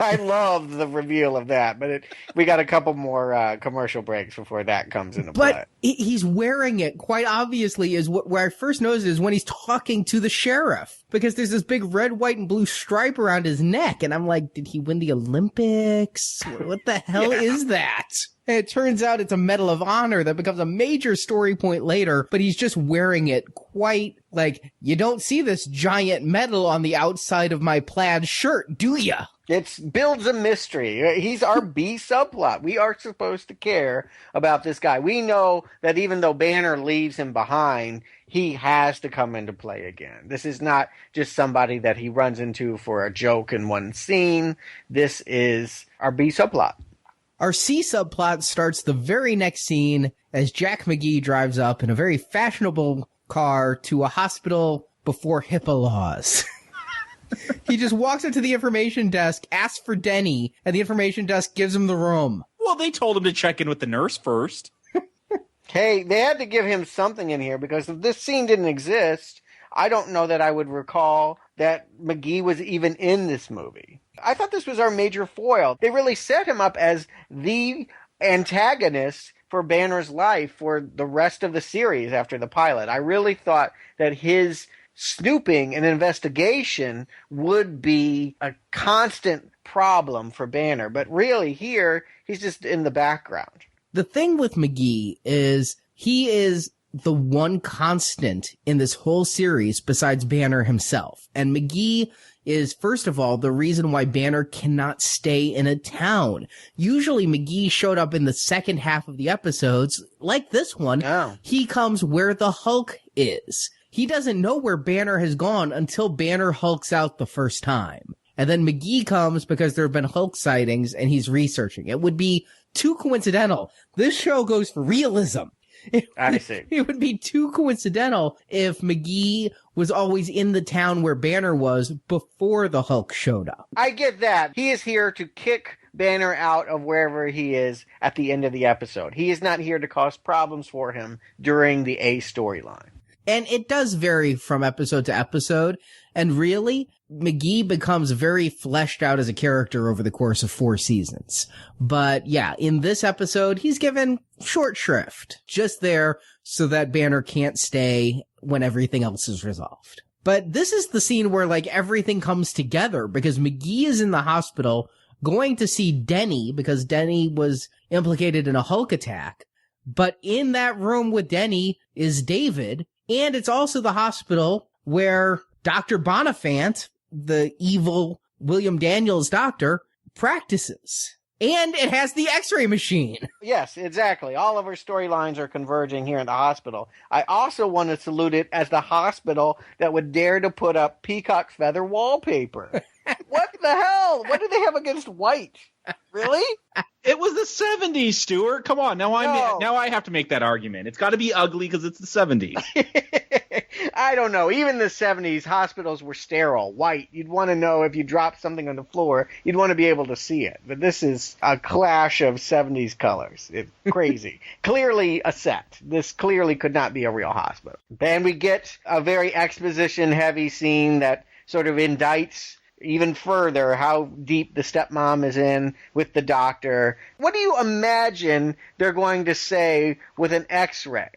I love the reveal of that, but we got a couple more commercial breaks before that comes into play. But he's wearing it quite obviously is where I first noticed is when he's talking to the sheriff, because there's this big red, white, and blue stripe around his neck. And I'm like, did he win the Olympics? What the hell is that? And it turns out it's a Medal of Honor that becomes a major story point later, but he's just wearing it quite like, you don't see this giant medal on the outside of my plaid shirt, do ya? It builds a mystery. He's our B subplot. We are supposed to care about this guy. We know that even though Banner leaves him behind, he has to come into play again. This is not just somebody that he runs into for a joke in one scene. This is our B subplot. Our C subplot starts the very next scene as Jack McGee drives up in a very fashionable car to a hospital before HIPAA laws. He just walks into the information desk, asks for Denny, and the information desk gives him the room. Well, they told him to check in with the nurse first. Hey, they had to give him something in here because if this scene didn't exist, I don't know that I would recall that McGee was even in this movie. I thought this was our major foil. They really set him up as the antagonist for Banner's life for the rest of the series after the pilot. I really thought that his snooping and investigation would be a constant problem for Banner. But really here, he's just in the background. The thing with McGee is he is the one constant in this whole series besides Banner himself. And McGee is, first of all, the reason why Banner cannot stay in a town. Usually McGee showed up in the second half of the episodes, like this one. Oh. He comes where the Hulk is. He doesn't know where Banner has gone until Banner hulks out the first time. And then McGee comes because there have been Hulk sightings and he's researching. It would be too coincidental. This show goes for realism. I see. It would be too coincidental if McGee was always in the town where Banner was before the Hulk showed up. I get that. He is here to kick Banner out of wherever he is at the end of the episode. He is not here to cause problems for him during the A storyline. And it does vary from episode to episode. And really, McGee becomes very fleshed out as a character over the course of 4 seasons. But yeah, in this episode, he's given short shrift, just there so that Banner can't stay when everything else is resolved. But this is the scene where like everything comes together because McGee is in the hospital going to see Denny because Denny was implicated in a Hulk attack. But in that room with Denny is David. And it's also the hospital where Dr. Bonifant, the evil William Daniels doctor, practices. And it has the x-ray machine. Yes, exactly. All of our storylines are converging here in the hospital. I also want to salute it as the hospital that would dare to put up peacock feather wallpaper. What the hell? What do they have against white? Really? It was the 70s, Stuart. Come on. Now I have to make that argument. It's got to be ugly because it's the 70s. I don't know. Even in the 70s, hospitals were sterile, white. You'd want to know if you dropped something on the floor, you'd want to be able to see it. But this is a clash of 70s colors. It's crazy. Clearly a set. This clearly could not be a real hospital. Then we get a very exposition-heavy scene that sort of indicts even further how deep the stepmom is in with the doctor. What do you imagine they're going to say with an x-ray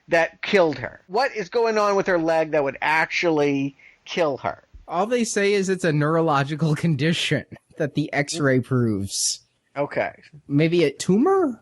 that killed her? What is going on with her leg that would actually kill her? All they say is it's a neurological condition that the x-ray proves. Okay. Maybe a tumor?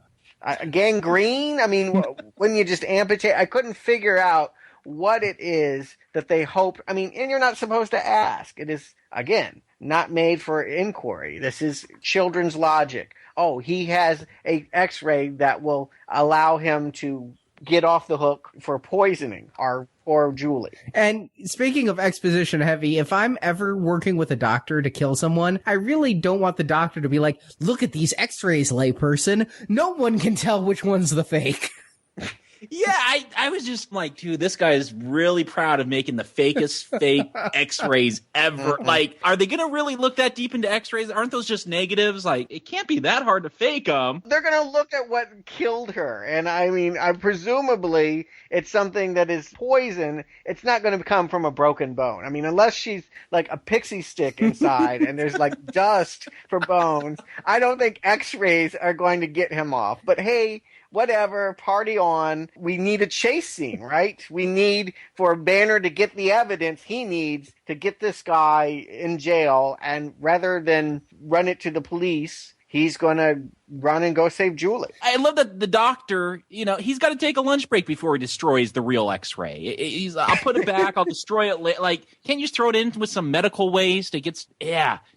Gangrene? I mean, wouldn't you just amputate? I couldn't figure out what it is that they hope. I mean, and you're not supposed to ask. It is, again, not made for inquiry. This is children's logic. Oh, he has a x-ray that will allow him to get off the hook for poisoning our poor Julie. And speaking of exposition heavy, if I'm ever working with a doctor to kill someone, I really don't want the doctor to be like, look at these x-rays, layperson. No one can tell which one's the fake. Yeah, I was just like, dude, this guy is really proud of making the fakest fake x-rays ever. Like, are they going to really look that deep into x-rays? Aren't those just negatives? Like, it can't be that hard to fake them. They're going to look at what killed her. And I mean, presumably it's something that is poison. It's not going to come from a broken bone. I mean, unless she's like a pixie stick inside and there's like dust for bones, I don't think x-rays are going to get him off. But hey, whatever, party on. We need a chase scene, right? We need for Banner to get the evidence he needs to get this guy in jail, and rather than run it to the police, he's going to run and go save Julie. I love that the doctor, he's got to take a lunch break before he destroys the real x-ray. He's, I'll put it back, I'll destroy it later. Like, can't you just throw it in with some medical waste to get,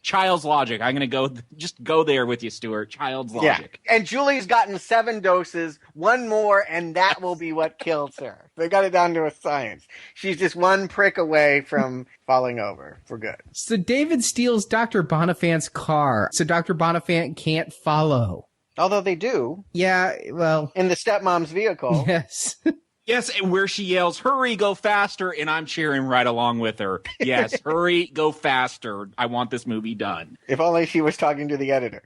child's logic. I'm going to go there with you, Stuart. Child's logic. Yeah. And Julie's gotten 7 doses, 1 more, and that will be what kills her. They got it down to a science. She's just 1 prick away from falling over for good. So David steals Dr. Bonifant's car, so Dr. Bonifant can't follow. Although they do. Yeah, well. In the stepmom's vehicle. Yes. Yes, where she yells, hurry, go faster, and I'm cheering right along with her. Yes, hurry, go faster. I want this movie done. If only she was talking to the editor.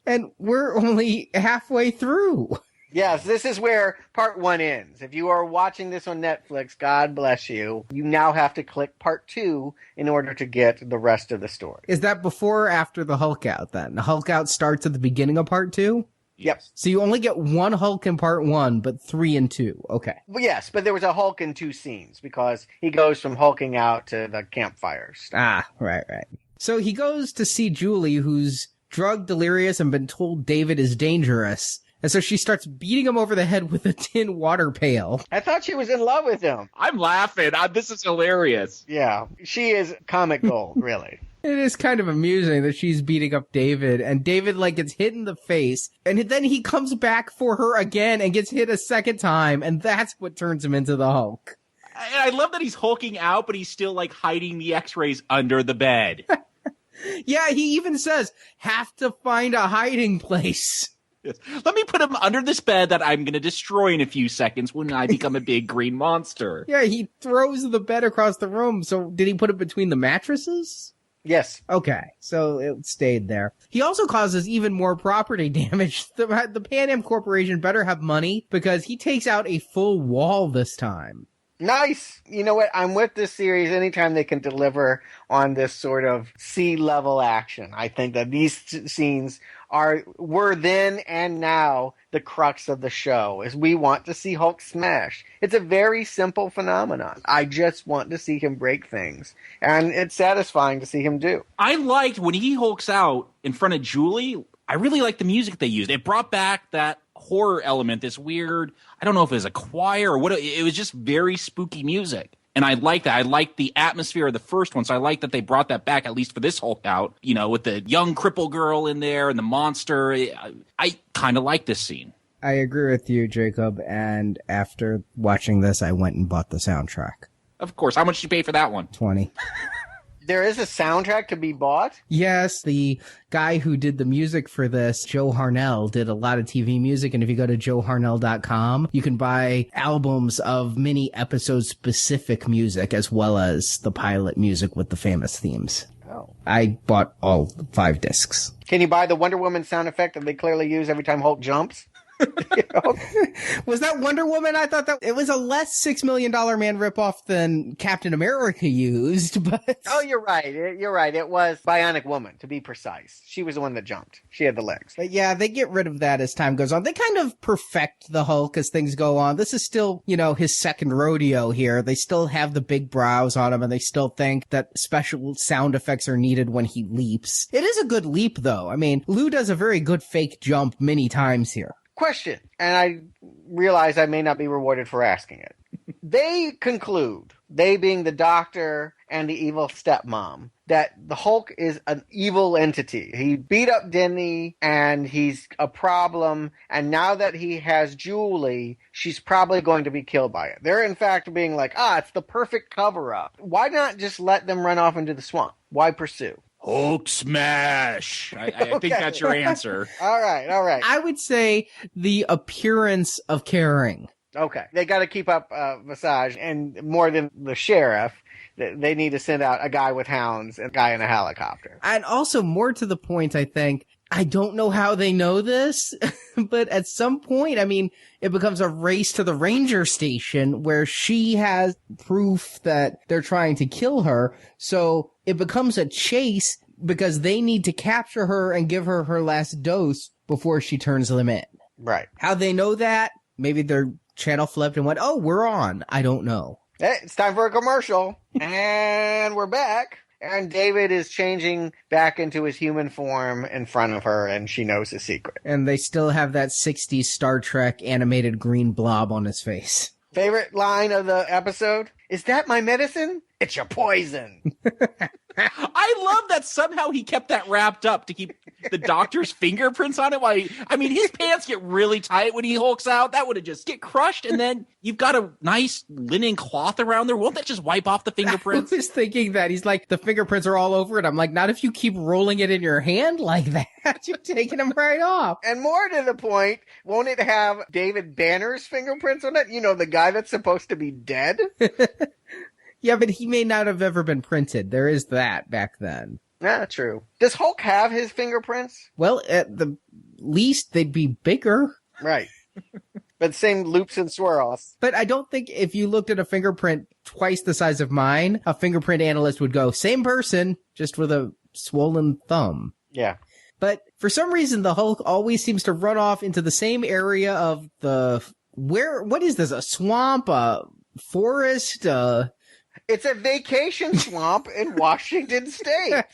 And we're only halfway through. Yes, this is where part 1 ends. If you are watching this on Netflix, God bless you. You now have to click part 2 in order to get the rest of the story. Is that before or after the Hulk out then? The Hulk out starts at the beginning of part 2? Yep. So you only get 1 Hulk in part 1, but 3 in 2. Okay. Well, yes, but there was a Hulk in 2 scenes because he goes from hulking out to the campfires. Ah, right. So he goes to see Julie, who's drug delirious and been told David is dangerous. And so she starts beating him over the head with a tin water pail. I thought she was in love with him. I'm laughing. This is hilarious. Yeah, she is comic gold, really. It is kind of amusing that she's beating up David, and David, gets hit in the face, and then he comes back for her again and gets hit a second time, and that's what turns him into the Hulk. I love that he's hulking out, but he's still, hiding the x-rays under the bed. Yeah, he even says, have to find a hiding place. Yes. Let me put him under this bed that I'm going to destroy in a few seconds when I become a big green monster. Yeah, he throws the bed across the room. So did he put it between the mattresses? Yes. Okay, so it stayed there. He also causes even more property damage. The Pan Am Corporation better have money because he takes out a full wall this time. Nice. You know what? I'm with this series anytime they can deliver on this sort of sea-level action. I think that these scenes were then and now the crux of the show, is we want to see Hulk smash. It's a very simple phenomenon. I just want to see him break things, and it's satisfying to see him do. I liked when he hulks out in front of Julie. I really liked the music they used. It brought back that horror element, this weird, I don't know if it was a choir or what, it was just very spooky music. And I like that. I like the atmosphere of the first one, so I like that they brought that back, at least for this Hulk out, with the young cripple girl in there and the monster. I kind of like this scene. I agree with you, Jacob, and after watching this, I went and bought the soundtrack. Of course. How much did you pay for that one? 20. There is a soundtrack to be bought? Yes, the guy who did the music for this, Joe Harnell, did a lot of TV music. And if you go to joeharnell.com, you can buy albums of many episode-specific music as well as the pilot music with the famous themes. Oh. I bought all 5 discs. Can you buy the Wonder Woman sound effect that they clearly use every time Hulk jumps? Was that Wonder Woman? I thought that it was a less $6 Million Man ripoff than Captain America used, but... Oh, you're right. You're right. It was Bionic Woman, to be precise. She was the one that jumped. She had the legs. But yeah, they get rid of that as time goes on. They kind of perfect the Hulk as things go on. This is still, his second rodeo here. They still have the big brows on him, and they still think that special sound effects are needed when he leaps. It is a good leap, though. I mean, Lou does a very good fake jump many times here. Question, and I realize I may not be rewarded for asking it. They conclude, they being the doctor and the evil stepmom, that the Hulk is an evil entity. He beat up Denny, and he's a problem, and now that he has Julie, she's probably going to be killed by it. They're in fact being like, it's the perfect cover-up. Why not just let them run off into the swamp? Why pursue? Hulk smash. I think that's your answer. All right. I would say the appearance of caring. Okay. They got to keep up massage, and more than the sheriff, they need to send out a guy with hounds and a guy in a helicopter. And also, more to the point, I think, I don't know how they know this, but at some point, I mean, it becomes a race to the ranger station where she has proof that they're trying to kill her. So it becomes a chase because they need to capture her and give her her last dose before she turns them in. Right. How they know that? Maybe their channel flipped and went, oh, we're on. I don't know. Hey, it's time for a commercial. And we're back. And David is changing back into his human form in front of her, and she knows his secret. And they still have that 60s Star Trek animated green blob on his face. Favorite line of the episode? Is that my medicine? It's your poison. I love that somehow he kept that wrapped up to keep the doctor's fingerprints on it. I mean, his pants get really tight when he hulks out. That would have just get crushed, and then you've got a nice linen cloth around there. Won't that just wipe off the fingerprints? I was thinking that. He's like, the fingerprints are all over it. I'm like, not if you keep rolling it in your hand like that. You're taking them right off. And more to the point, won't it have David Banner's fingerprints on it? The guy that's supposed to be dead? Yeah, but he may not have ever been printed. There is that back then. Yeah, true. Does Hulk have his fingerprints? Well, at the least, they'd be bigger. Right. But same loops and swirls. But I don't think if you looked at a fingerprint twice the size of mine, a fingerprint analyst would go, same person, just with a swollen thumb. Yeah. But for some reason, the Hulk always seems to run off into the same area of what is this, a swamp, a forest, It's a vacation swamp in Washington State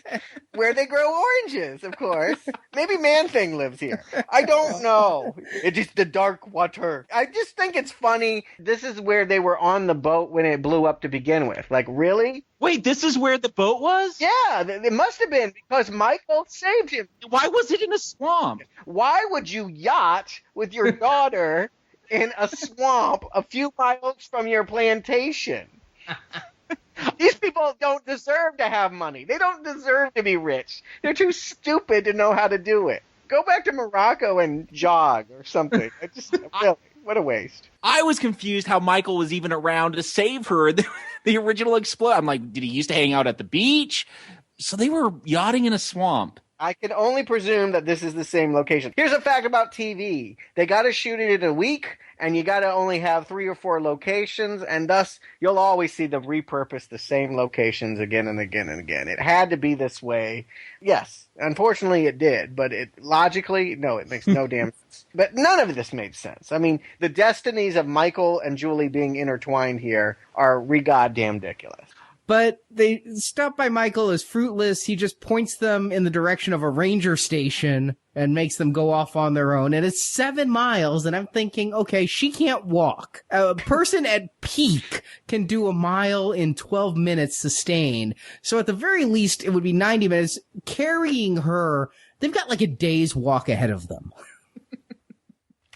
where they grow oranges, of course. Maybe Man-Thing lives here. I don't know. It is the dark water. I just think it's funny. This is where they were on the boat when it blew up to begin with. Like, really? Wait, this is where the boat was? Yeah, it must have been because Michael saved him. Why was it in a swamp? Why would you yacht with your daughter in a swamp a few miles from your plantation? These people don't deserve to have money. They don't deserve to be rich. They're too stupid to know how to do it. Go back to Morocco and jog or something. Really, what a waste. I was confused how Michael was even around to save her. The original explosion. I'm like, did he used to hang out at the beach? So they were yachting in a swamp. I can only presume that this is the same location. Here's a fact about TV. They got to shoot it in a week, and you got to only have 3 or 4 locations, and thus you'll always see them repurpose the same locations again and again and again. It had to be this way. Yes, unfortunately it did, but logically, no, it makes no damn sense. But none of this made sense. I mean, the destinies of Michael and Julie being intertwined here are re-goddamn ridiculous. But they stop by Michael as fruitless. He just points them in the direction of a ranger station and makes them go off on their own. And it's 7 miles. And I'm thinking, okay, she can't walk. A person at peak can do a mile in 12 minutes sustained. So at the very least, it would be 90 minutes. Carrying her, they've got like a day's walk ahead of them.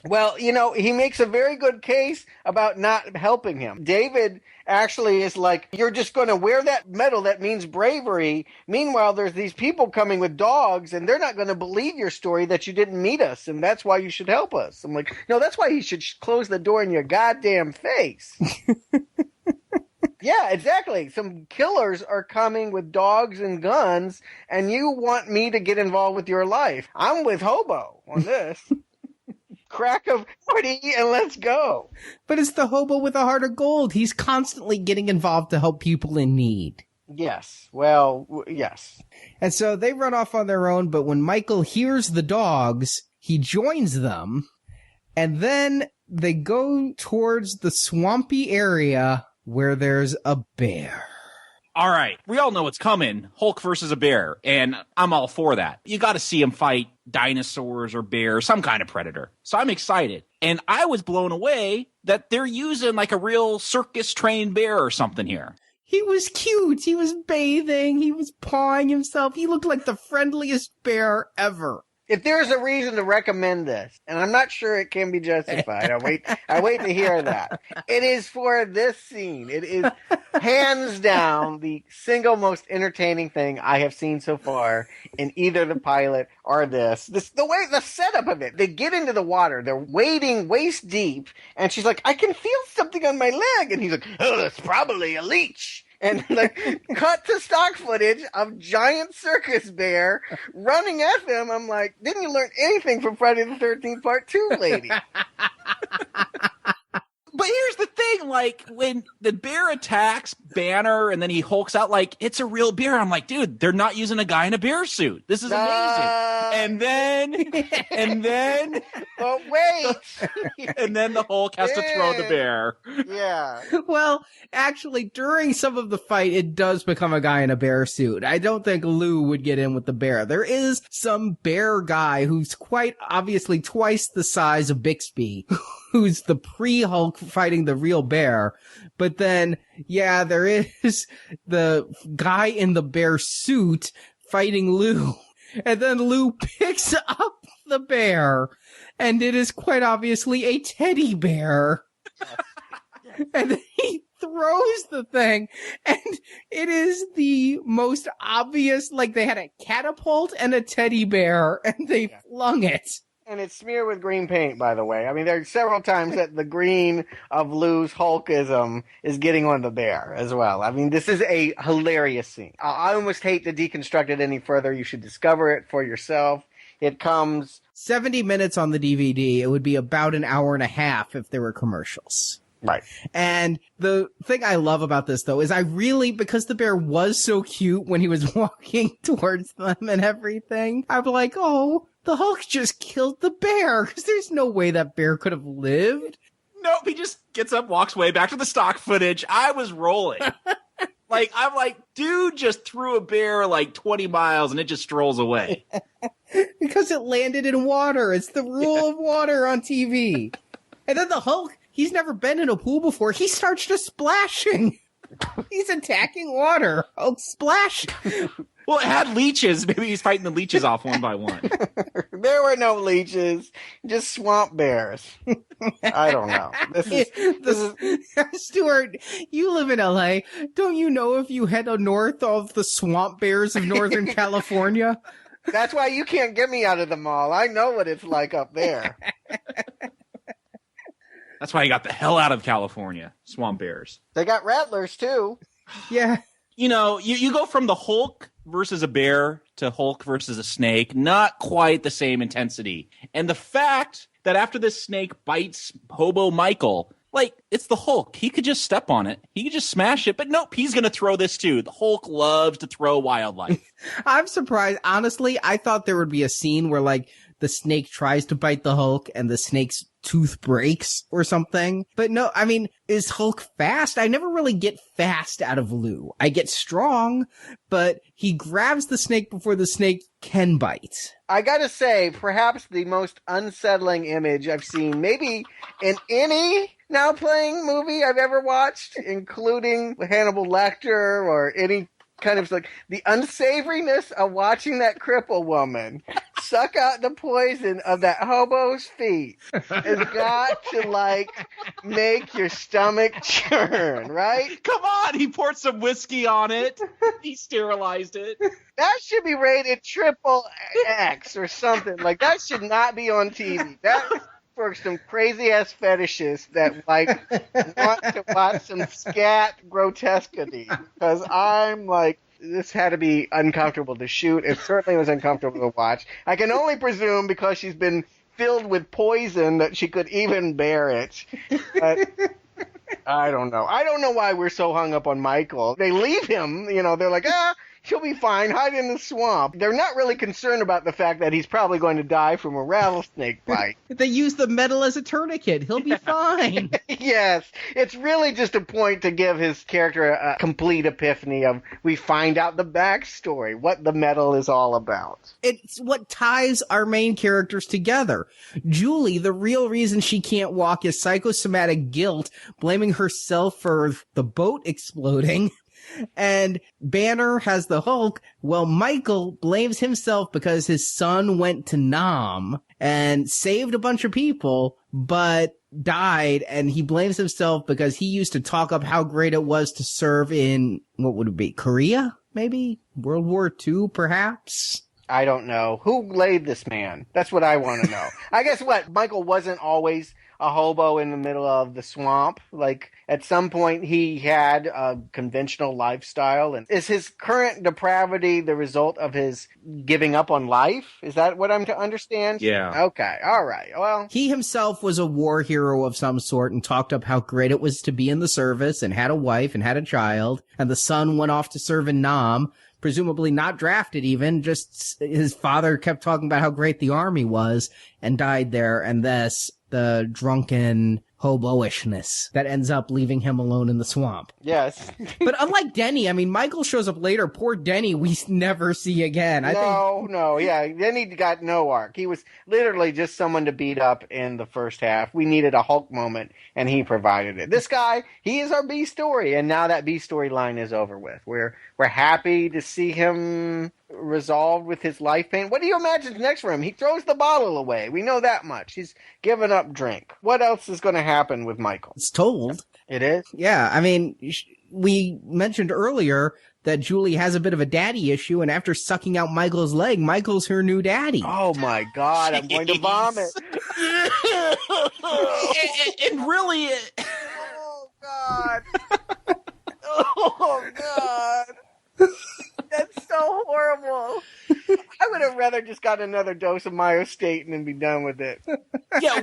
Well, he makes a very good case about not helping him. David actually is like, you're just going to wear that medal. That means bravery. Meanwhile, there's these people coming with dogs, and they're not going to believe your story that you didn't meet us, and that's why you should help us. I'm like, no, that's why he should close the door in your goddamn face. Yeah, exactly. Some killers are coming with dogs and guns, and you want me to get involved with your life. I'm with Hobo on this. Crack of 40 and let's go. But it's the hobo with a heart of gold. He's constantly getting involved to help people in need. Yes. Well, yes. And so they run off on their own, but when Michael hears the dogs, he joins them, and then they go towards the swampy area where there's a bear. All right, we all know what's coming. Hulk versus a bear, and I'm all for that. You got to see him fight dinosaurs or bears, some kind of predator. So I'm excited. And I was blown away that they're using like a real circus-trained bear or something here. He was cute. He was bathing. He was pawing himself. He looked like the friendliest bear ever. If there's a reason to recommend this, and I'm not sure it can be justified, I wait to hear that. It is for this scene. It is hands down the single most entertaining thing I have seen so far in either the pilot or this. The setup of it. They get into the water. They're wading waist deep, and she's like, I can feel something on my leg. And he's like, oh, that's probably a leech. And cut to stock footage of giant circus bear running at them. I'm like, didn't you learn anything from Friday the 13th Part 2, lady? But here's the thing, like, when the bear attacks Banner and then he hulks out, like, it's a real bear. I'm like, dude, they're not using a guy in a bear suit. This is amazing. And then... But wait! And then the Hulk has to throw the bear. Yeah. Well, actually, during some of the fight, it does become a guy in a bear suit. I don't think Lou would get in with the bear. There is some bear guy who's quite obviously twice the size of Bixby, who's the pre-Hulk fighting the real bear. But then, yeah, there is the guy in the bear suit fighting Lou. And then Lou picks up the bear, and it is quite obviously a teddy bear. And then he throws the thing, and it is the most obvious, like they had a catapult and a teddy bear, and they flung it. And it's smeared with green paint, by the way. I mean, there are several times that the green of Lou's Hulkism is getting on the bear as well. I mean, this is a hilarious scene. I almost hate to deconstruct it any further. You should discover it for yourself. It comes 70 minutes on the DVD. It would be about an hour and a half if there were commercials. Right. And the thing I love about this, though, is because the bear was so cute when he was walking towards them and everything, I'm like, oh, the Hulk just killed the bear, because there's no way that bear could have lived. Nope, he just gets up, walks away, back to the stock footage. I was rolling. I'm like, dude just threw a bear like 20 miles and it just strolls away. Because it landed in water. It's the rule of water on TV. And then the Hulk, he's never been in a pool before. He starts just splashing. He's attacking water. Hulk splash. Well, it had leeches. Maybe he's fighting the leeches off one by one. There were no leeches, just swamp bears. I don't know. This is Stuart, you live in LA. Don't you know if you head north of the swamp bears of Northern California? That's why you can't get me out of the mall. I know what it's like up there. That's why he got the hell out of California. Swamp bears. They got rattlers, too. Yeah. You know, you go from the Hulk versus a bear to Hulk versus a snake. Not quite the same intensity. And the fact that after this snake bites Hobo Michael, like, it's the Hulk. He could just step on it. He could just smash it. But nope, he's going to throw this too. The Hulk loves to throw wildlife. I'm surprised. Honestly, I thought there would be a scene where, like, the snake tries to bite the Hulk and the snake's tooth breaks or something. But no, I mean, is Hulk fast? I never really get fast out of Lou. I get strong, but he grabs the snake before the snake can bite. I gotta say, perhaps the most unsettling image I've seen, maybe in any now playing movie I've ever watched, including Hannibal Lecter or any kind of, like, the unsavoriness of watching that cripple woman suck out the poison of that hobo's feet has got to, like, make your stomach churn, right? Come on, he poured some whiskey on it. He sterilized it. That should be rated triple X or something. Like, that should not be on TV. That for some crazy-ass fetishists that, like, want to watch some scat grotesquity. Because I'm, like, this had to be uncomfortable to shoot. It certainly was uncomfortable to watch. I can only presume because she's been filled with poison that she could even bear it. But I don't know. I don't know why we're so hung up on Michael. They leave him, you know, they're like, he'll be fine, hide in the swamp. They're not really concerned about the fact that he's probably going to die from a rattlesnake bite. They use the metal as a tourniquet. He'll be fine. Yes, it's really just a point to give his character a complete epiphany of, we find out the backstory, what the metal is all about. It's what ties our main characters together. Julie, the real reason she can't walk is psychosomatic guilt, blaming herself for the boat exploding. And Banner has the Hulk. Well, Michael blames himself because his son went to Nam and saved a bunch of people, but died. And he blames himself because he used to talk up how great it was to serve in, what would it be, Korea? Maybe? World War II, perhaps? I don't know. Who laid this man? That's what I want to know. I guess what? Michael wasn't always a hobo in the middle of the swamp. Like, at some point he had a conventional lifestyle. And is his current depravity the result of his giving up on life? Is that what I'm to understand? Yeah. Okay. All right. Well, he himself was a war hero of some sort and talked up how great it was to be in the service and had a wife and had a child. And the son went off to serve in Nam. Presumably not drafted even, just his father kept talking about how great the army was and died there, and thus the drunken hoboishness that ends up leaving him alone in the swamp. yes. But unlike Denny, I mean, Michael shows up later. Poor Denny we never see again. Yeah. Then he got no arc. He was literally just someone to beat up in the first half. We needed a Hulk moment, and he provided it. This guy, he is our B story, and now that B storyline is over with. We're happy to see him resolved with his life pain. What do you imagine next for him? He throws the bottle away. We know that much. He's given up drink. What else is going to happen with Michael? It's told. It is? Yeah, I mean, we mentioned earlier that Julie has a bit of a daddy issue, and after sucking out Michael's leg, Michael's her new daddy. Oh my God, I'm going to vomit. and really... Oh God. Oh God. That's so horrible. I would have rather just got another dose of myostatin and be done with it. Yeah,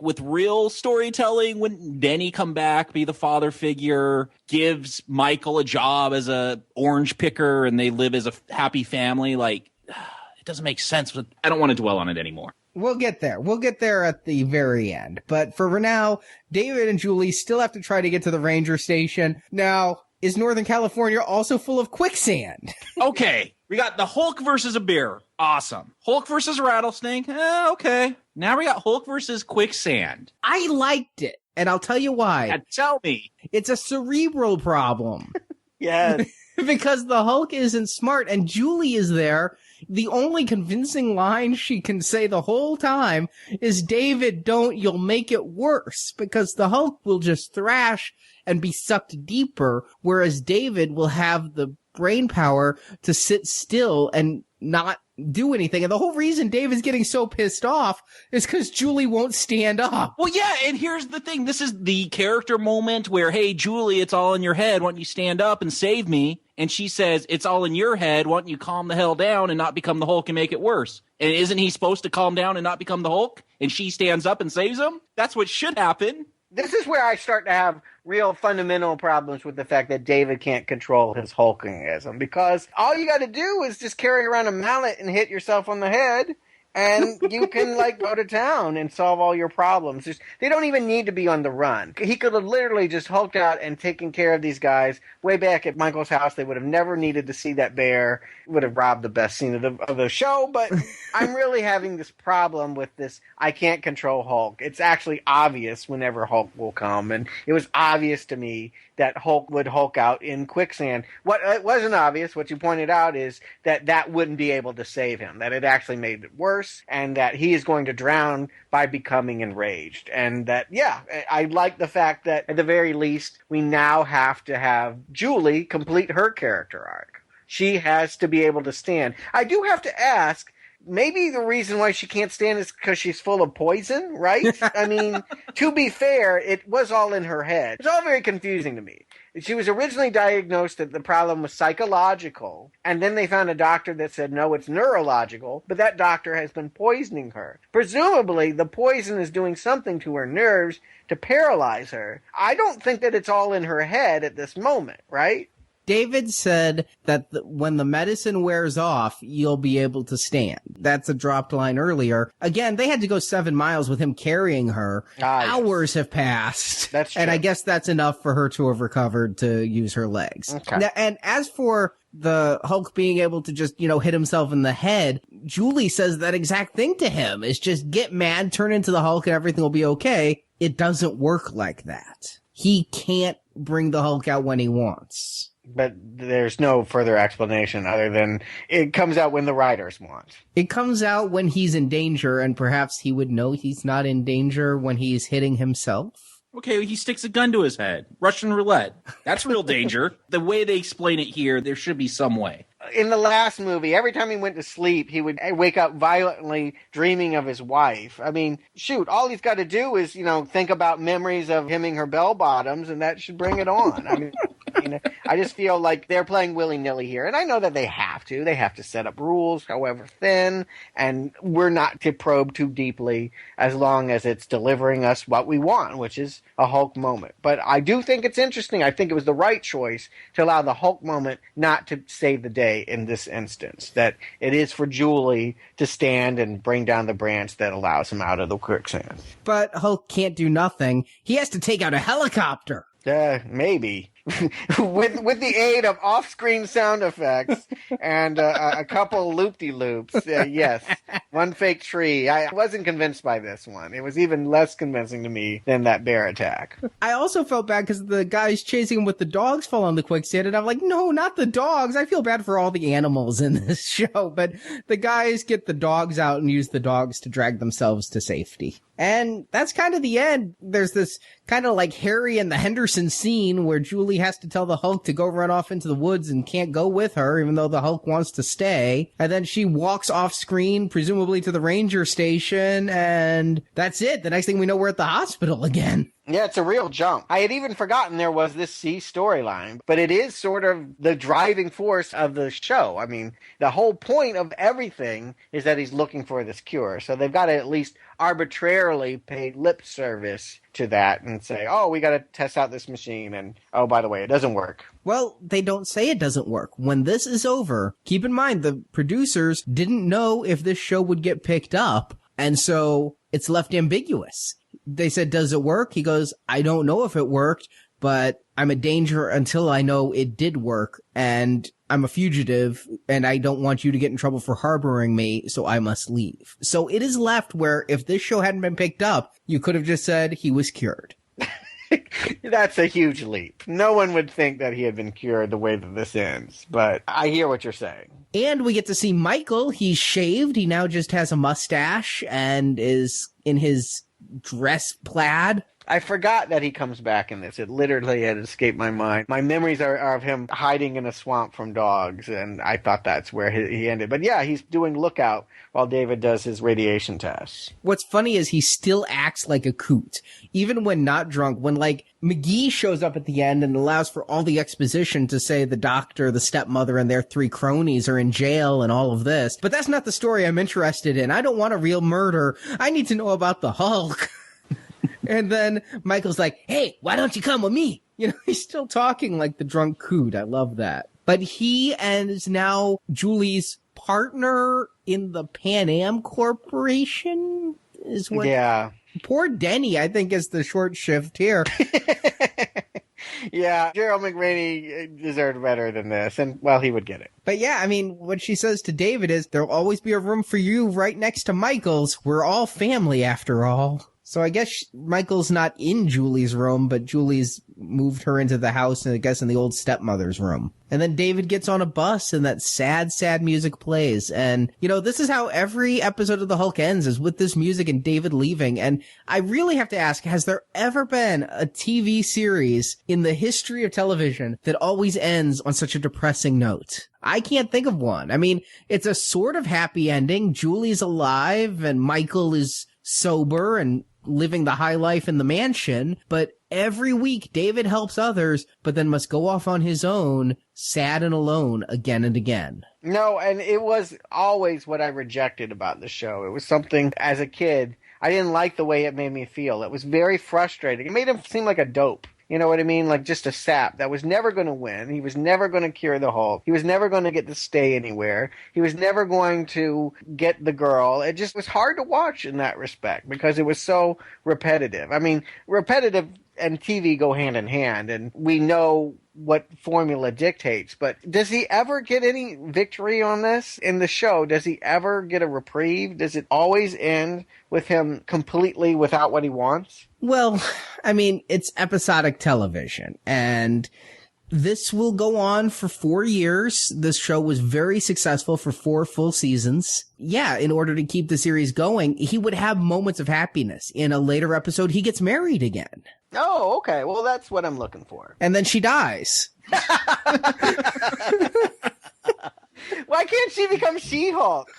with real storytelling, wouldn't Denny come back, be the father figure, gives Michael a job as a orange picker, and they live as a happy family? Like, it doesn't make sense, but I don't want to dwell on it anymore. We'll get there. We'll get there at the very end. But for now, David and Julie still have to try to get to the ranger station. Now, is Northern California also full of quicksand? Okay, we got the Hulk versus a bear. Awesome. Hulk versus a rattlesnake. Okay. Now we got Hulk versus quicksand. I liked it, and I'll tell you why. Yeah, tell me. It's a cerebral problem. Yes. Because the Hulk isn't smart, and Julie is there. The only convincing line she can say the whole time is, David, don't, you'll make it worse. Because the Hulk will just thrash and be sucked deeper, whereas David will have the brain power to sit still and not do anything. And the whole reason David's getting so pissed off is because Julie won't stand up. Well, yeah, and here's the thing. This is the character moment where, hey, Julie, it's all in your head. Why don't you stand up and save me? And she says, it's all in your head. Why don't you calm the hell down and not become the Hulk and make it worse? And isn't he supposed to calm down and not become the Hulk? And she stands up and saves him? That's what should happen. This is where I start to have real fundamental problems with the fact that David can't control his hulkingism, because all you got to do is just carry around a mallet and hit yourself on the head, and you can like go to town and solve all your problems. They don't even need to be on the run. He could have literally just hulked out and taken care of these guys way back at Michael's house. They would have never needed to see that bear. Would have robbed the best scene of the show. But I'm really having this problem with this. I can't control Hulk. It's actually obvious whenever Hulk will come, and it was obvious to me that Hulk would Hulk out in quicksand. What it wasn't obvious, what you pointed out, is that wouldn't be able to save him, that it actually made it worse, and that he is going to drown by becoming enraged. And that, yeah, I like the fact that at the very least, we now have to have Julie complete her character arc. She has to be able to stand. I do have to ask, maybe the reason why she can't stand is because she's full of poison, right? I mean, to be fair, it was all in her head. It's all very confusing to me. She was originally diagnosed that the problem was psychological, and then they found a doctor that said, no, it's neurological, but that doctor has been poisoning her. Presumably, the poison is doing something to her nerves to paralyze her. I don't think that it's all in her head at this moment, right? David said that when the medicine wears off, you'll be able to stand. That's a dropped line earlier. Again, they had to go 7 miles with him carrying her. Hours have passed. That's true. And I guess that's enough for her to have recovered to use her legs. Okay. Now, and as for the Hulk being able to just, hit himself in the head, Julie says that exact thing to him. It's just get mad, turn into the Hulk, and everything will be okay. It doesn't work like that. He can't bring the Hulk out when he wants. But there's no further explanation other than it comes out when the writers want. It comes out when he's in danger, and perhaps he would know he's not in danger when he's hitting himself. Okay, he sticks a gun to his head. Russian roulette. That's real danger. The way they explain it here, there should be some way. In the last movie, every time he went to sleep, he would wake up violently dreaming of his wife. I mean, shoot, all he's got to do is, think about memories of him and her bell bottoms, and that should bring it on. I mean, I just feel like they're playing willy-nilly here. And I know that they have to. They have to set up rules, however thin, and we're not to probe too deeply as long as it's delivering us what we want, which is a Hulk moment. But I do think it's interesting. I think it was the right choice to allow the Hulk moment not to save the day in this instance, that it is for Julie to stand and bring down the branch that allows him out of the quicksand. But Hulk can't do nothing. He has to take out a helicopter. Maybe. with the aid of off-screen sound effects and a couple loop-de-loops. Yes, one fake tree. I wasn't convinced by this one. It was even less convincing to me than that bear attack. I also felt bad because the guys chasing him with the dogs fall on the quicksand, and I'm like, no, not the dogs. I feel bad for all the animals in this show, but the guys get the dogs out and use the dogs to drag themselves to safety. And that's kind of the end. There's this kind of like Harry and the Henderson scene where Julie has to tell the Hulk to go run off into the woods and can't go with her, even though the Hulk wants to stay. And then she walks off screen, presumably to the ranger station, and that's it. The next thing we know, we're at the hospital again. Yeah, it's a real jump. I had even forgotten there was this C storyline, but it is sort of the driving force of the show. I mean, the whole point of everything is that he's looking for this cure. So they've got to at least arbitrarily pay lip service to that and say, oh, we got to test out this machine. And, oh, by the way, it doesn't work. Well, they don't say it doesn't work. When this is over, keep in mind the producers didn't know if this show would get picked up. And so it's left ambiguous. They said, does it work? He goes, I don't know if it worked, but I'm a danger until I know it did work. And I'm a fugitive and I don't want you to get in trouble for harboring me. So I must leave. So it is left where if this show hadn't been picked up, you could have just said he was cured. That's a huge leap. No one would think that he had been cured the way that this ends, but I hear what you're saying. And we get to see Michael. He's shaved. He now just has a mustache and is in his dress plaid. I forgot that he comes back in this. It literally had escaped my mind. My memories are of him hiding in a swamp from dogs, and I thought that's where he ended. But yeah, he's doing lookout while David does his radiation tests. What's funny is he still acts like a coot, even when not drunk. When, like, McGee shows up at the end and allows for all the exposition to say the doctor, the stepmother, and their 3 cronies are in jail and all of this. But that's not the story I'm interested in. I don't want a real murder. I need to know about the Hulk. And then Michael's like, hey, why don't you come with me? He's still talking like the drunk coot. I love that. But he is now Julie's partner in the Pan Am Corporation is what. Yeah. Poor Denny, I think, is the short shift here. Yeah, Gerald McRaney deserved better than this, and, well, he would get it. But yeah, I mean, what she says to David is, there'll always be a room for you right next to Michael's. We're all family, after all. So I guess Michael's not in Julie's room, but Julie's moved her into the house, and I guess in the old stepmother's room. And then David gets on a bus, and that sad, sad music plays. And, you know, this is how every episode of The Hulk ends, is with this music and David leaving. And I really have to ask, has there ever been a TV series in the history of television that always ends on such a depressing note? I can't think of one. I mean, it's a sort of happy ending. Julie's alive, and Michael is sober and living the high life in the mansion, but every week David helps others, but then must go off on his own, sad and alone again and again. No, and it was always what I rejected about the show. It was something, as a kid, I didn't like the way it made me feel. It was very frustrating. It made him seem like a dope. You know what I mean? Like just a sap that was never going to win. He was never going to cure the Hulk. He was never going to get to stay anywhere. He was never going to get the girl. It just was hard to watch in that respect because it was so repetitive. I mean, repetitive and TV go hand in hand, and we know what formula dictates. But does he ever get any victory on this in the show? Does he ever get a reprieve? Does it always end with him completely without what he wants? Well, I mean, it's episodic television, and this will go on for 4 years. This show was very successful for 4 full seasons. Yeah, in order to keep the series going, he would have moments of happiness. In a later episode, he gets married again. Oh, okay. Well, that's what I'm looking for. And then she dies. Why can't she become She-Hulk?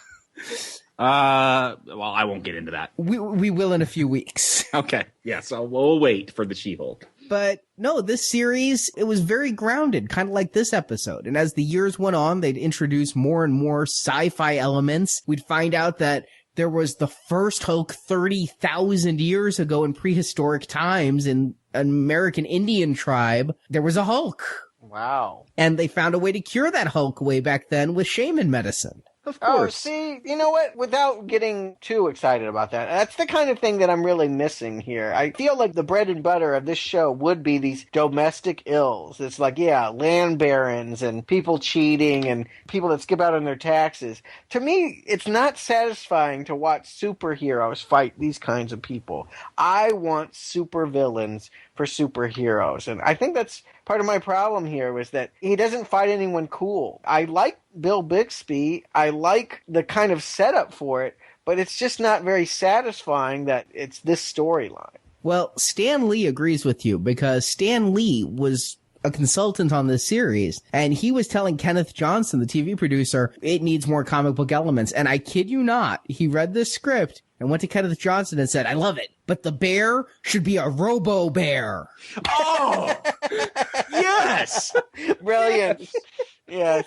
Well, I won't get into that. We will in a few weeks. Okay. Yeah, so we'll wait for the She-Hulk. But no, this series, it was very grounded, kind of like this episode. And as the years went on, they'd introduce more and more sci-fi elements. We'd find out that there was the first Hulk 30,000 years ago in prehistoric times in an American Indian tribe. There was a Hulk. Wow. And they found a way to cure that Hulk way back then with shaman medicine. Of course. Oh, see, you know what? Without getting too excited about that, that's the kind of thing that I'm really missing here. I feel like the bread and butter of this show would be these domestic ills. It's like, yeah, land barons and people cheating and people that skip out on their taxes. To me, it's not satisfying to watch superheroes fight these kinds of people. I want supervillains for superheroes. And I think that's part of my problem here was that he doesn't fight anyone cool. I like Bill Bixby. I like the kind of setup for it, but it's just not very satisfying that it's this storyline. Well, Stan Lee agrees with you because Stan Lee was a consultant on this series, and he was telling Kenneth Johnson, the TV producer, it needs more comic book elements. And I kid you not, he read this script and went to Kenneth Johnson and said, I love it, but the bear should be a robo-bear. Oh! Yes! Brilliant. Yes.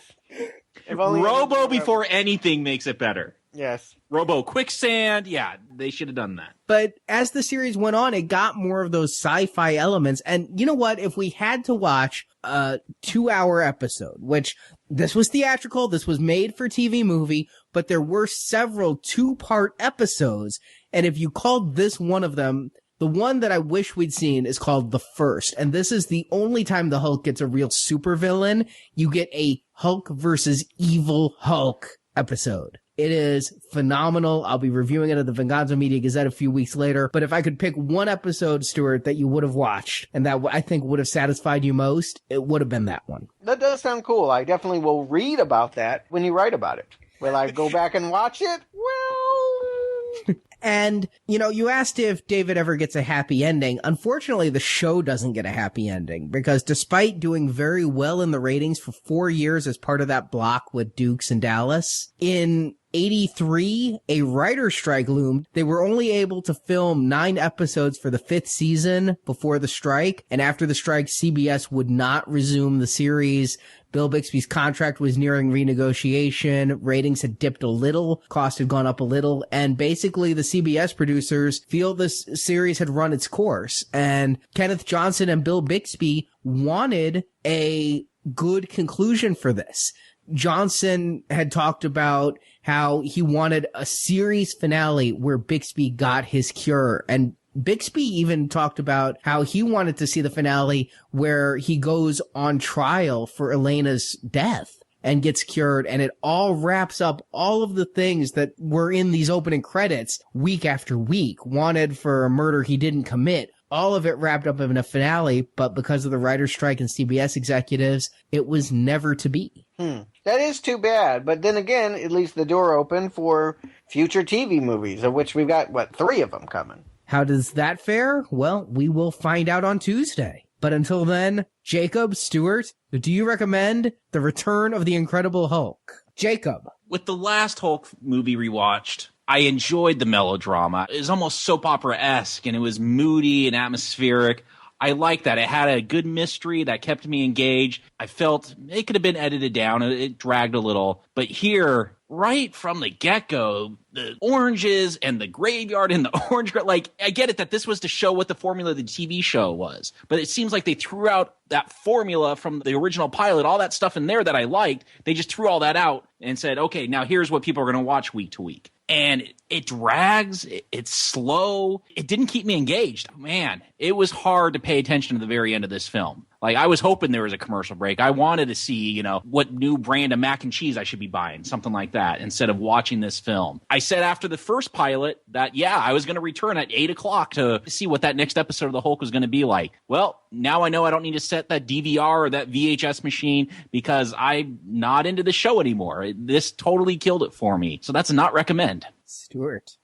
If only Robo before anything makes it better. Yes. Robo Quicksand. Yeah, they should have done that. But as the series went on, it got more of those sci-fi elements. And you know what? If we had to watch a 2-hour episode, which this was theatrical, this was made for TV movie, but there were several 2-part episodes. And if you called this one of them, the one that I wish we'd seen is called The First. And this is the only time the Hulk gets a real supervillain. You get a Hulk versus evil Hulk episode. It is phenomenal. I'll be reviewing it at the Venganza Media Gazette a few weeks later. But if I could pick one episode, Stuart, that you would have watched and that I think would have satisfied you most, it would have been that one. That does sound cool. I definitely will read about that when you write about it. Will I go back and watch it? Well... And, you know, you asked if David ever gets a happy ending. Unfortunately, the show doesn't get a happy ending because despite doing very well in the ratings for 4 years as part of that block with Dukes and Dallas, in 1983, a writer's strike loomed. They were only able to film 9 episodes for the 5th season before the strike. And after the strike, CBS would not resume the series. Bill Bixby's contract was nearing renegotiation. Ratings had dipped a little. Cost had gone up a little. And basically the CBS producers feel this series had run its course. And Kenneth Johnson and Bill Bixby wanted a good conclusion for this. Johnson had talked about how he wanted a series finale where Bixby got his cure. And Bixby even talked about how he wanted to see the finale where he goes on trial for Elena's death and gets cured, and it all wraps up all of the things that were in these opening credits week after week, wanted for a murder he didn't commit. All of it wrapped up in a finale, but because of the writer's strike and CBS executives, it was never to be. That is too bad, but then again, it leaves the door open for future TV movies, of which we've got, 3 of them coming. How does that fare? Well, we will find out on Tuesday. But until then, Jacob, Stuart, do you recommend The Return of the Incredible Hulk? Jacob. With the last Hulk movie rewatched, I enjoyed the melodrama. It was almost soap opera-esque, and it was moody and atmospheric. I liked that. It had a good mystery that kept me engaged. I felt it could have been edited down. It dragged a little. But here, right from the get-go, the oranges and the graveyard and the orange, I get it that this was to show what the formula of the TV show was. But it seems like they threw out that formula from the original pilot, all that stuff in there that I liked. They just threw all that out and said, okay, now here's what people are going to watch week to week. And it drags, it's slow. It didn't keep me engaged. Man, it was hard to pay attention to the very end of this film. I was hoping there was a commercial break. I wanted to see, what new brand of mac and cheese I should be buying, something like that, instead of watching this film. I said after the first pilot that, I was going to return at 8 o'clock to see what that next episode of The Hulk was going to be like. Well, now I know I don't need to set that DVR or that VHS machine because I'm not into the show anymore. This totally killed it for me. So that's a not recommend. Stuart.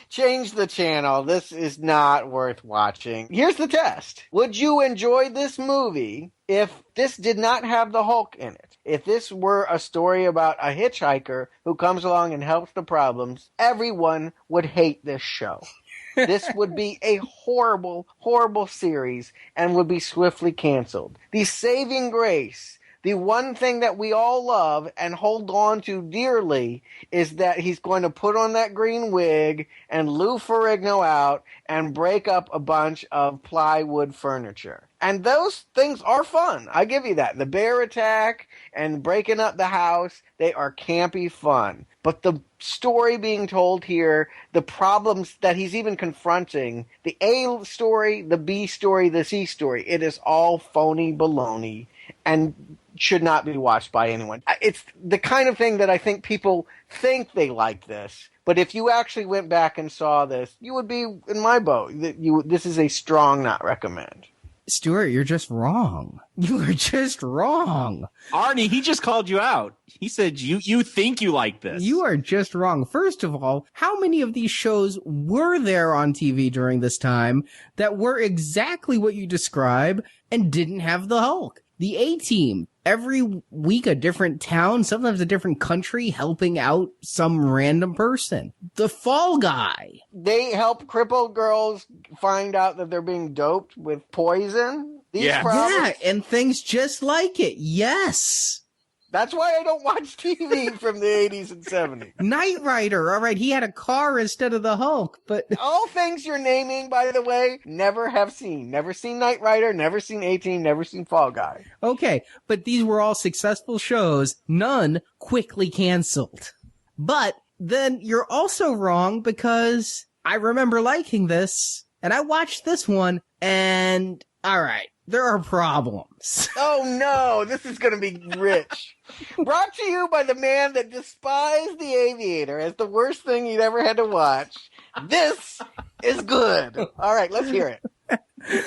Change the channel. This is not worth watching. Here's the test. Would you enjoy this movie if this did not have the Hulk in it? If this were a story about a hitchhiker who comes along and helps the problems, everyone would hate this show. This would be a horrible, horrible series and would be swiftly canceled. The saving grace, the one thing that we all love and hold on to dearly, is that he's going to put on that green wig and Lou Ferrigno out and break up a bunch of plywood furniture. And those things are fun. I give you that. The bear attack and breaking up the house, they are campy fun. But the story being told here, the problems that he's even confronting, the A story, the B story, the C story, it is all phony baloney and should not be watched by anyone. It's the kind of thing that I think people think they like this. But if you actually went back and saw this, you would be in my boat. This is a strong not recommend. Stuart, you're just wrong. You are just wrong. Arnie, he just called you out. He said you think you like this. You are just wrong. First of all, how many of these shows were there on TV during this time that were exactly what you describe and didn't have the Hulk? The A-Team, every week a different town, sometimes a different country, helping out some random person. The Fall Guy. They help crippled girls find out that they're being doped with poison. Yeah, and things just like it. Yes. That's why I don't watch TV from the 80s and 70s. Knight Rider. All right, he had a car instead of the Hulk, but... All things you're naming, by the way, never have seen. Never seen Knight Rider, never seen A-Team, never seen Fall Guy. Okay, but these were all successful shows, none quickly canceled. But then you're also wrong because I remember liking this, and I watched this one, and all right, there are problems. Oh no, this is going to be rich. Brought to you by the man that despised The Aviator as the worst thing he'd ever had to watch. This is good. All right, let's hear it.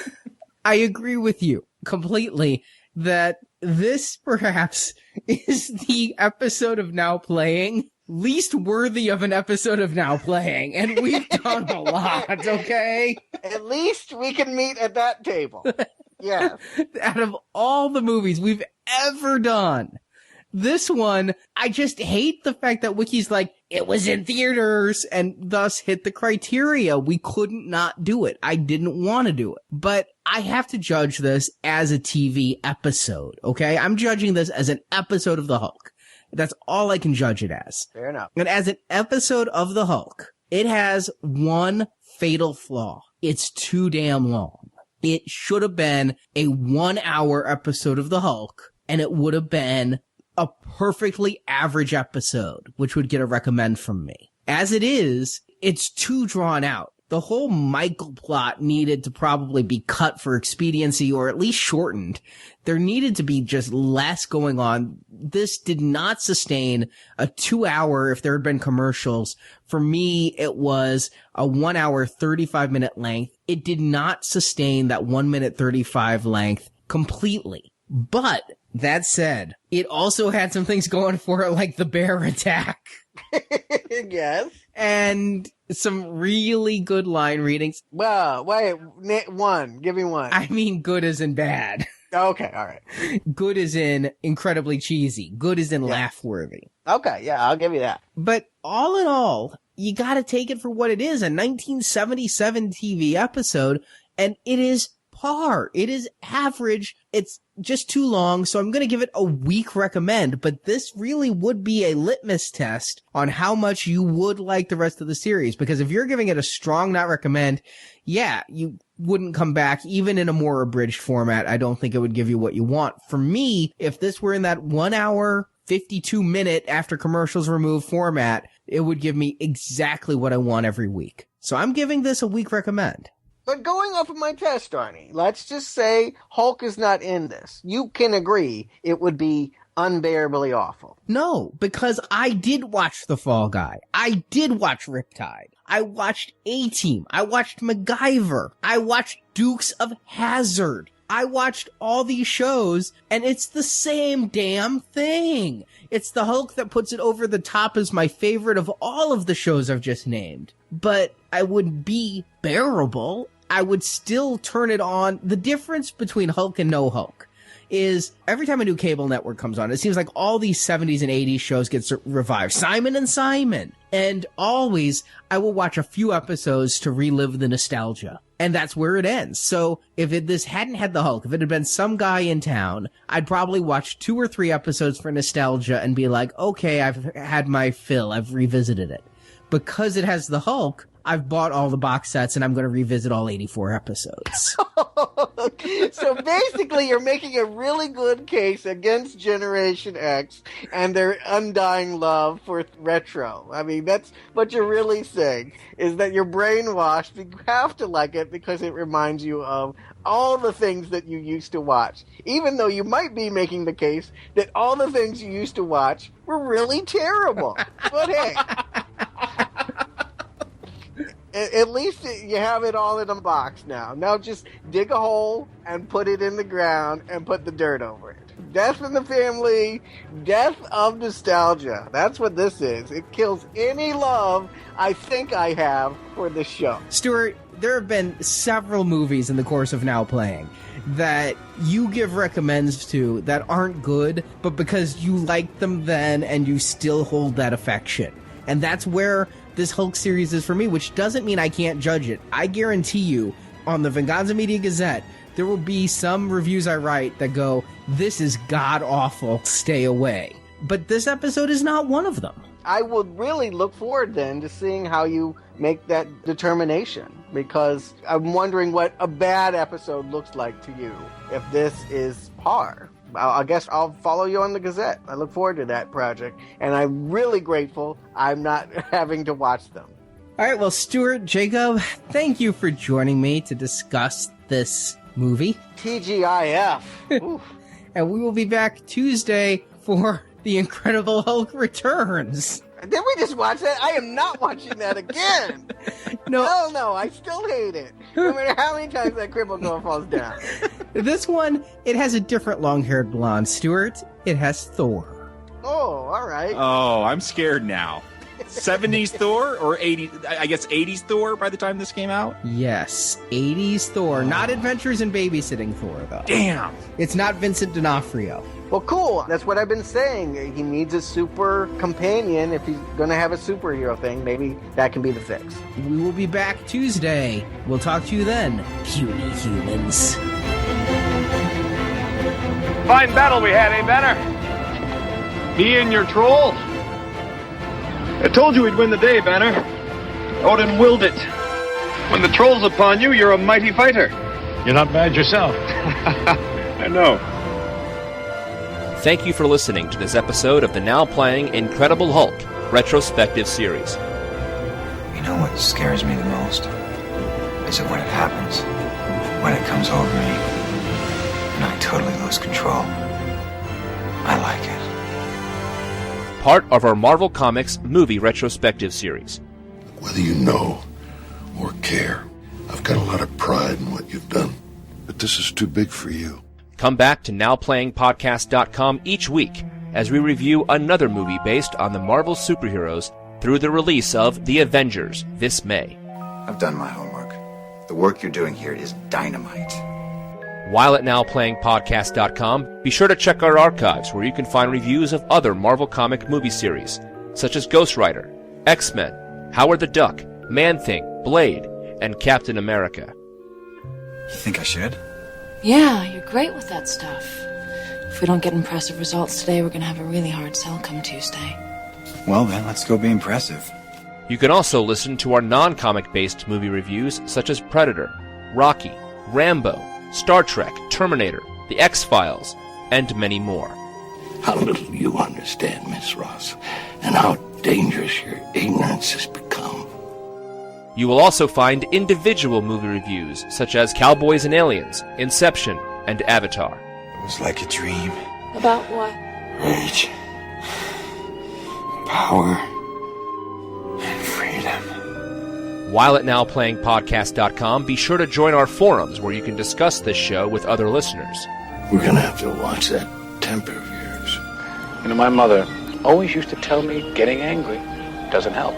I agree with you completely that this perhaps is the episode of Now Playing least worthy of an episode of Now Playing, and we've done a lot, okay? At least we can meet at that table. Yeah. Out of all the movies we've ever done, this one, I just hate the fact that Wiki's like, it was in theaters and thus hit the criteria. We couldn't not do it. I didn't want to do it. But I have to judge this as a TV episode, okay? I'm judging this as an episode of The Hulk. That's all I can judge it as. Fair enough. And as an episode of The Hulk, it has one fatal flaw. It's too damn long. It should have been a 1 hour episode of The Hulk, and it would have been a perfectly average episode, which would get a recommend from me. As it is, it's too drawn out. The whole Michael plot needed to probably be cut for expediency or at least shortened. There needed to be just less going on. This did not sustain a 2 hour if there had been commercials. For me, it was a 1 hour, 35 minute length. It did not sustain that 1 minute 35 length completely. But that said, it also had some things going for it, like the bear attack. Yes. And some really good line readings. Well, wait, one. Give me one. I mean, good as in bad. Okay, all right. Good as in incredibly cheesy. Good as in laugh-worthy. Okay, yeah, I'll give you that. But all in all, you gotta take it for what it is, a 1977 TV episode, and it is par. It is average. It's just too long, so I'm gonna give it a weak recommend, but this really would be a litmus test on how much you would like the rest of the series, because if you're giving it a strong not recommend, yeah, you wouldn't come back even in a more abridged format. I don't think it would give you what you want. For me, if this were in that 1 hour, 52 minute after commercials removed format, it would give me exactly what I want every week. So I'm giving this a weak recommend. But going off of my test, Arnie, let's just say Hulk is not in this. You can agree it would be unbearably awful. No, because I did watch The Fall Guy. I did watch Riptide. I watched A-Team. I watched MacGyver. I watched Dukes of Hazzard. I watched all these shows, and it's the same damn thing. It's the Hulk that puts it over the top as my favorite of all of the shows I've just named. But I would be bearable. I would still turn it on. The difference between Hulk and no Hulk is every time a new cable network comes on, it seems like all these 70s and 80s shows get revived. Simon and Simon. And always, I will watch a few episodes to relive the nostalgia. And that's where it ends. So if this hadn't had the Hulk, if it had been some guy in town, I'd probably watch 2 or 3 episodes for nostalgia and be like, okay, I've had my fill. I've revisited it. Because it has the Hulk, I've bought all the box sets and I'm going to revisit all 84 episodes. So basically you're making a really good case against Generation X and their undying love for retro. I mean, that's what you're really saying, is that you're brainwashed. You have to like it because it reminds you of all the things that you used to watch. Even though you might be making the case that all the things you used to watch were really terrible. But hey... At least you have it all in a box now. Now just dig a hole and put it in the ground and put the dirt over it. Death in the Family, death of nostalgia. That's what this is. It kills any love I think I have for this show. Stuart, there have been several movies in the course of Now Playing that you give recommends to that aren't good, but because you liked them then and you still hold that affection. And that's where this Hulk series is for me, which doesn't mean I can't judge it. I guarantee you, on the Venganza Media Gazette, there will be some reviews I write that go, this is god-awful, stay away. But this episode is not one of them. I would really look forward then to seeing how you make that determination, because I'm wondering what a bad episode looks like to you if this is par. I guess I'll follow you on the Gazette. I look forward to that project, and I'm really grateful I'm not having to watch them. All right, well, Stuart, Jacob, thank you for joining me to discuss this movie. TGIF. And we will be back Tuesday for The Incredible Hulk Returns. Did we just watch that? I am not watching that again. No. Hell no, I still hate it. No matter how many times that cripple girl falls down. This one, it has a different long-haired blonde. Stuart, it has Thor. Oh, all right. Oh, I'm scared now. 70s Thor or 80s? I guess 80s Thor by the time this came out? Yes, 80s Thor. Not Adventures in Babysitting Thor, though. Damn. It's not Vincent D'Onofrio. Well, cool. That's what I've been saying. He needs a super companion. If he's going to have a superhero thing, maybe that can be the fix. We will be back Tuesday. We'll talk to you then, puny humans. Fine battle we had, eh, Banner? Me and your troll? I told you we'd win the day, Banner. Odin willed it. When the troll's upon you, you're a mighty fighter. You're not bad yourself. I know. Thank you for listening to this episode of the now playing Incredible Hulk retrospective series. You know what scares me the most? Is it when it happens, when it comes over me, and I totally lose control. I like it. Part of our Marvel Comics movie retrospective series. Whether you know or care, I've got a lot of pride in what you've done, but this is too big for you. Come back to NowPlayingPodcast.com each week as we review another movie based on the Marvel superheroes through the release of The Avengers this May. I've done my homework. The work you're doing here is dynamite. While at NowPlayingPodcast.com, be sure to check our archives where you can find reviews of other Marvel comic movie series, such as Ghost Rider, X-Men, Howard the Duck, Man-Thing, Blade, and Captain America. You think I should? Yeah, you're great with that stuff. If we don't get impressive results today, we're gonna have a really hard sell come Tuesday. Well then, let's go be impressive. You can also listen to our non-comic based movie reviews such as Predator, Rocky, Rambo, Star Trek, Terminator, The X-Files, and many more. How little you understand, Miss Ross, and how dangerous your ignorance has become. You will also find individual movie reviews such as Cowboys and Aliens, Inception, and Avatar. It was like a dream. About what? Rage. Power. And freedom. While at NowPlayingPodcast.com, be sure to join our forums where you can discuss this show with other listeners. We're gonna have to watch that temper of yours. You know, my mother always used to tell me getting angry doesn't help.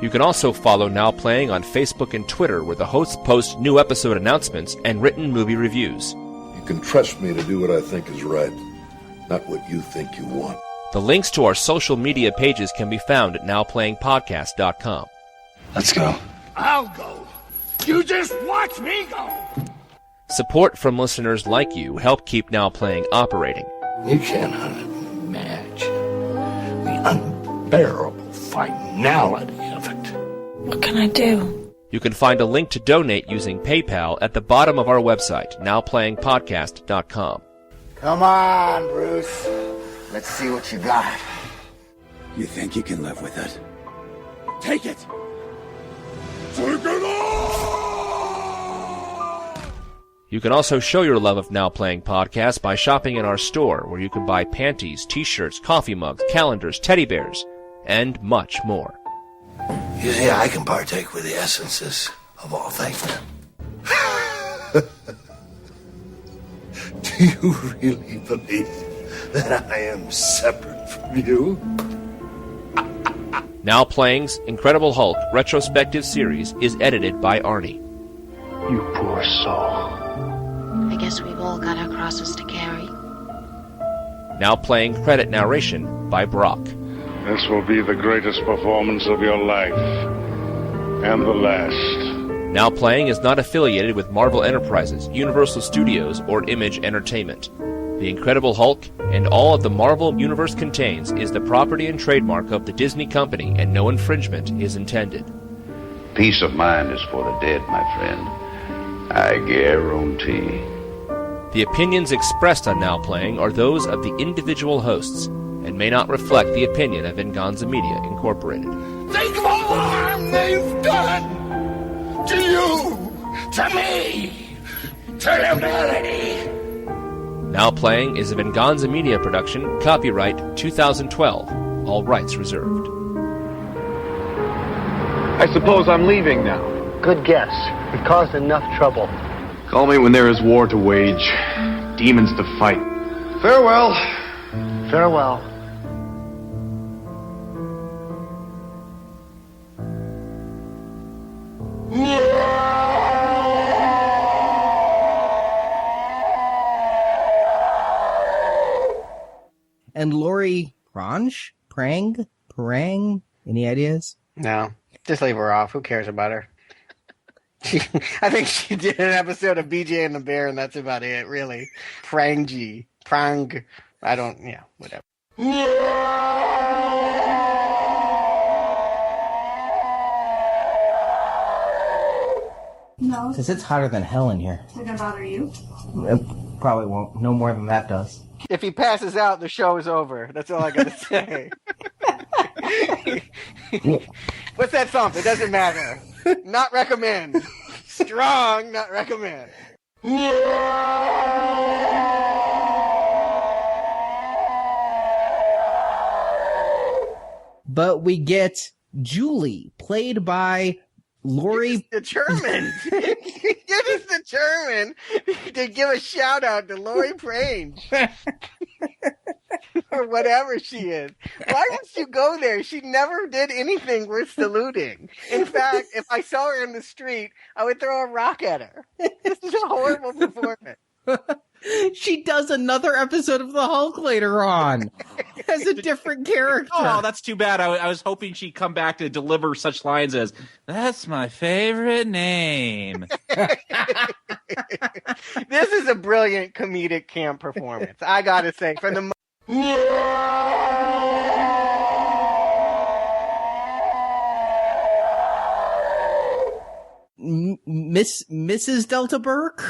You can also follow Now Playing on Facebook and Twitter, where the hosts post new episode announcements and written movie reviews. You can trust me to do what I think is right, not what you think you want. The links to our social media pages can be found at NowPlayingPodcast.com. Let's go. I'll go. You just watch me go. Support from listeners like you help keep Now Playing operating. You cannot imagine the unbearable finality of it. What can I do? You can find a link to donate using PayPal at the bottom of our website, NowPlayingPodcast.com. Come on, Bruce. Let's see what you got. You think you can live with it? Take it. Take it all! You can also show your love of Now Playing Podcast by shopping in our store, where you can buy panties, t-shirts, coffee mugs, calendars, teddy bears, and much more. You see, I can partake with the essences of all things. Do you really believe that I am separate from you? Now Playing's Incredible Hulk retrospective series is edited by Arnie. You poor soul. I guess we've all got our crosses to carry. Now Playing credit narration by Brock. This will be the greatest performance of your life. And the last. Now Playing is not affiliated with Marvel Enterprises, Universal Studios, or Image Entertainment. The Incredible Hulk and all of the Marvel Universe contains is the property and trademark of the Disney Company, and no infringement is intended. Peace of mind is for the dead, my friend. I guarantee. The opinions expressed on Now Playing are those of the individual hosts and may not reflect the opinion of Venganza Media Incorporated. Think of all the harm they've done to you, to me, to humanity. Now Playing is a Venganza Media production, copyright 2012, all rights reserved. I suppose I'm leaving now. Good guess. We've caused enough trouble. Call me when there is war to wage, demons to fight. Farewell. Farewell. And Lori Parang? Any ideas? No, just leave her off. Who cares about her? I think she did an episode of BJ and the Bear, and that's about it, really. Prang. I don't, yeah, whatever. No. Because it's hotter than hell in here. Is it gonna bother you? probably won't. No more than that does. If he passes out, the show is over. That's all I gotta say. What's that thump? It doesn't matter. Not recommend. Strong, not recommend. But we get Julie, played by Lori. Determined. You're just determined to give a shout out to Lori Prange. Or whatever she is. Why would you go there? She never did anything worth saluting. In fact, if I saw her in the street, I would throw a rock at her. This is a horrible performance. She does another episode of the Hulk later on as a different character. Oh, that's too bad. I was hoping she'd come back to deliver such lines as, "That's my favorite name." This is a brilliant comedic camp performance. I gotta say, from the Mrs. Delta Burke?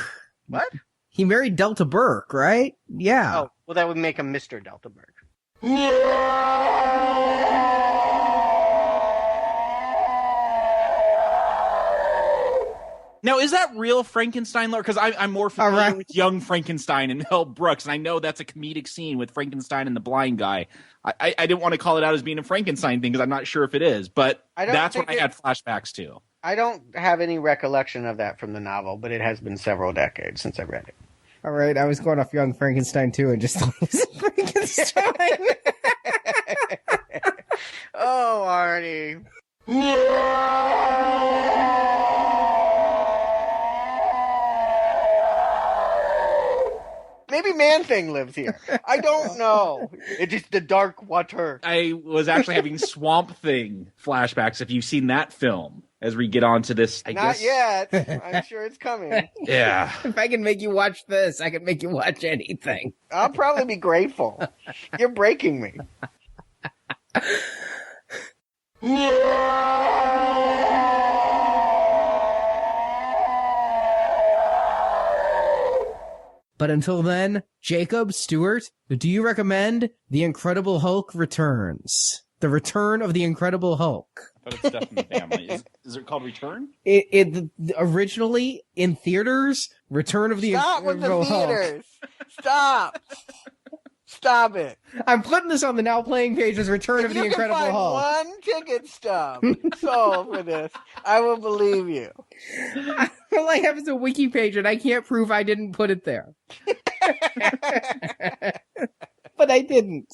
What? He married Delta Burke, right? Yeah. Oh, well, that would make him Mr. Delta Burke. Now, is that real Frankenstein lore? Because I'm more familiar with Young Frankenstein and Mel Brooks, and I know that's a comedic scene with Frankenstein and the blind guy. I didn't want to call it out as being a Frankenstein thing because I'm not sure if it is, but that's what I had flashbacks to. I don't have any recollection of that from the novel, but it has been several decades since I read it. All right, I was going off Young Frankenstein too and just thought it was Frankenstein. Oh, Arnie. Maybe Man-Thing lives here. I don't know. It's just the dark water. I was actually having Swamp Thing flashbacks, if you've seen that film, as we get on to this. Not yet. I'm sure it's coming. Yeah. If I can make you watch this, I can make you watch anything. I'll probably be grateful. You're breaking me. But until then, Jakob, Stuart, do you recommend The Incredible Hulk Returns? The Return of the Incredible Hulk. But it's Death in the Family. Is it called Return? It originally in theaters, Return of the Incredible Hulk. Theaters. Stop. Stop it. I'm putting this on the Now Playing page as Return of the Incredible Hulk. One ticket stub sold for this, I will believe you. All I have is a wiki page, and I can't prove I didn't put it there. But I didn't.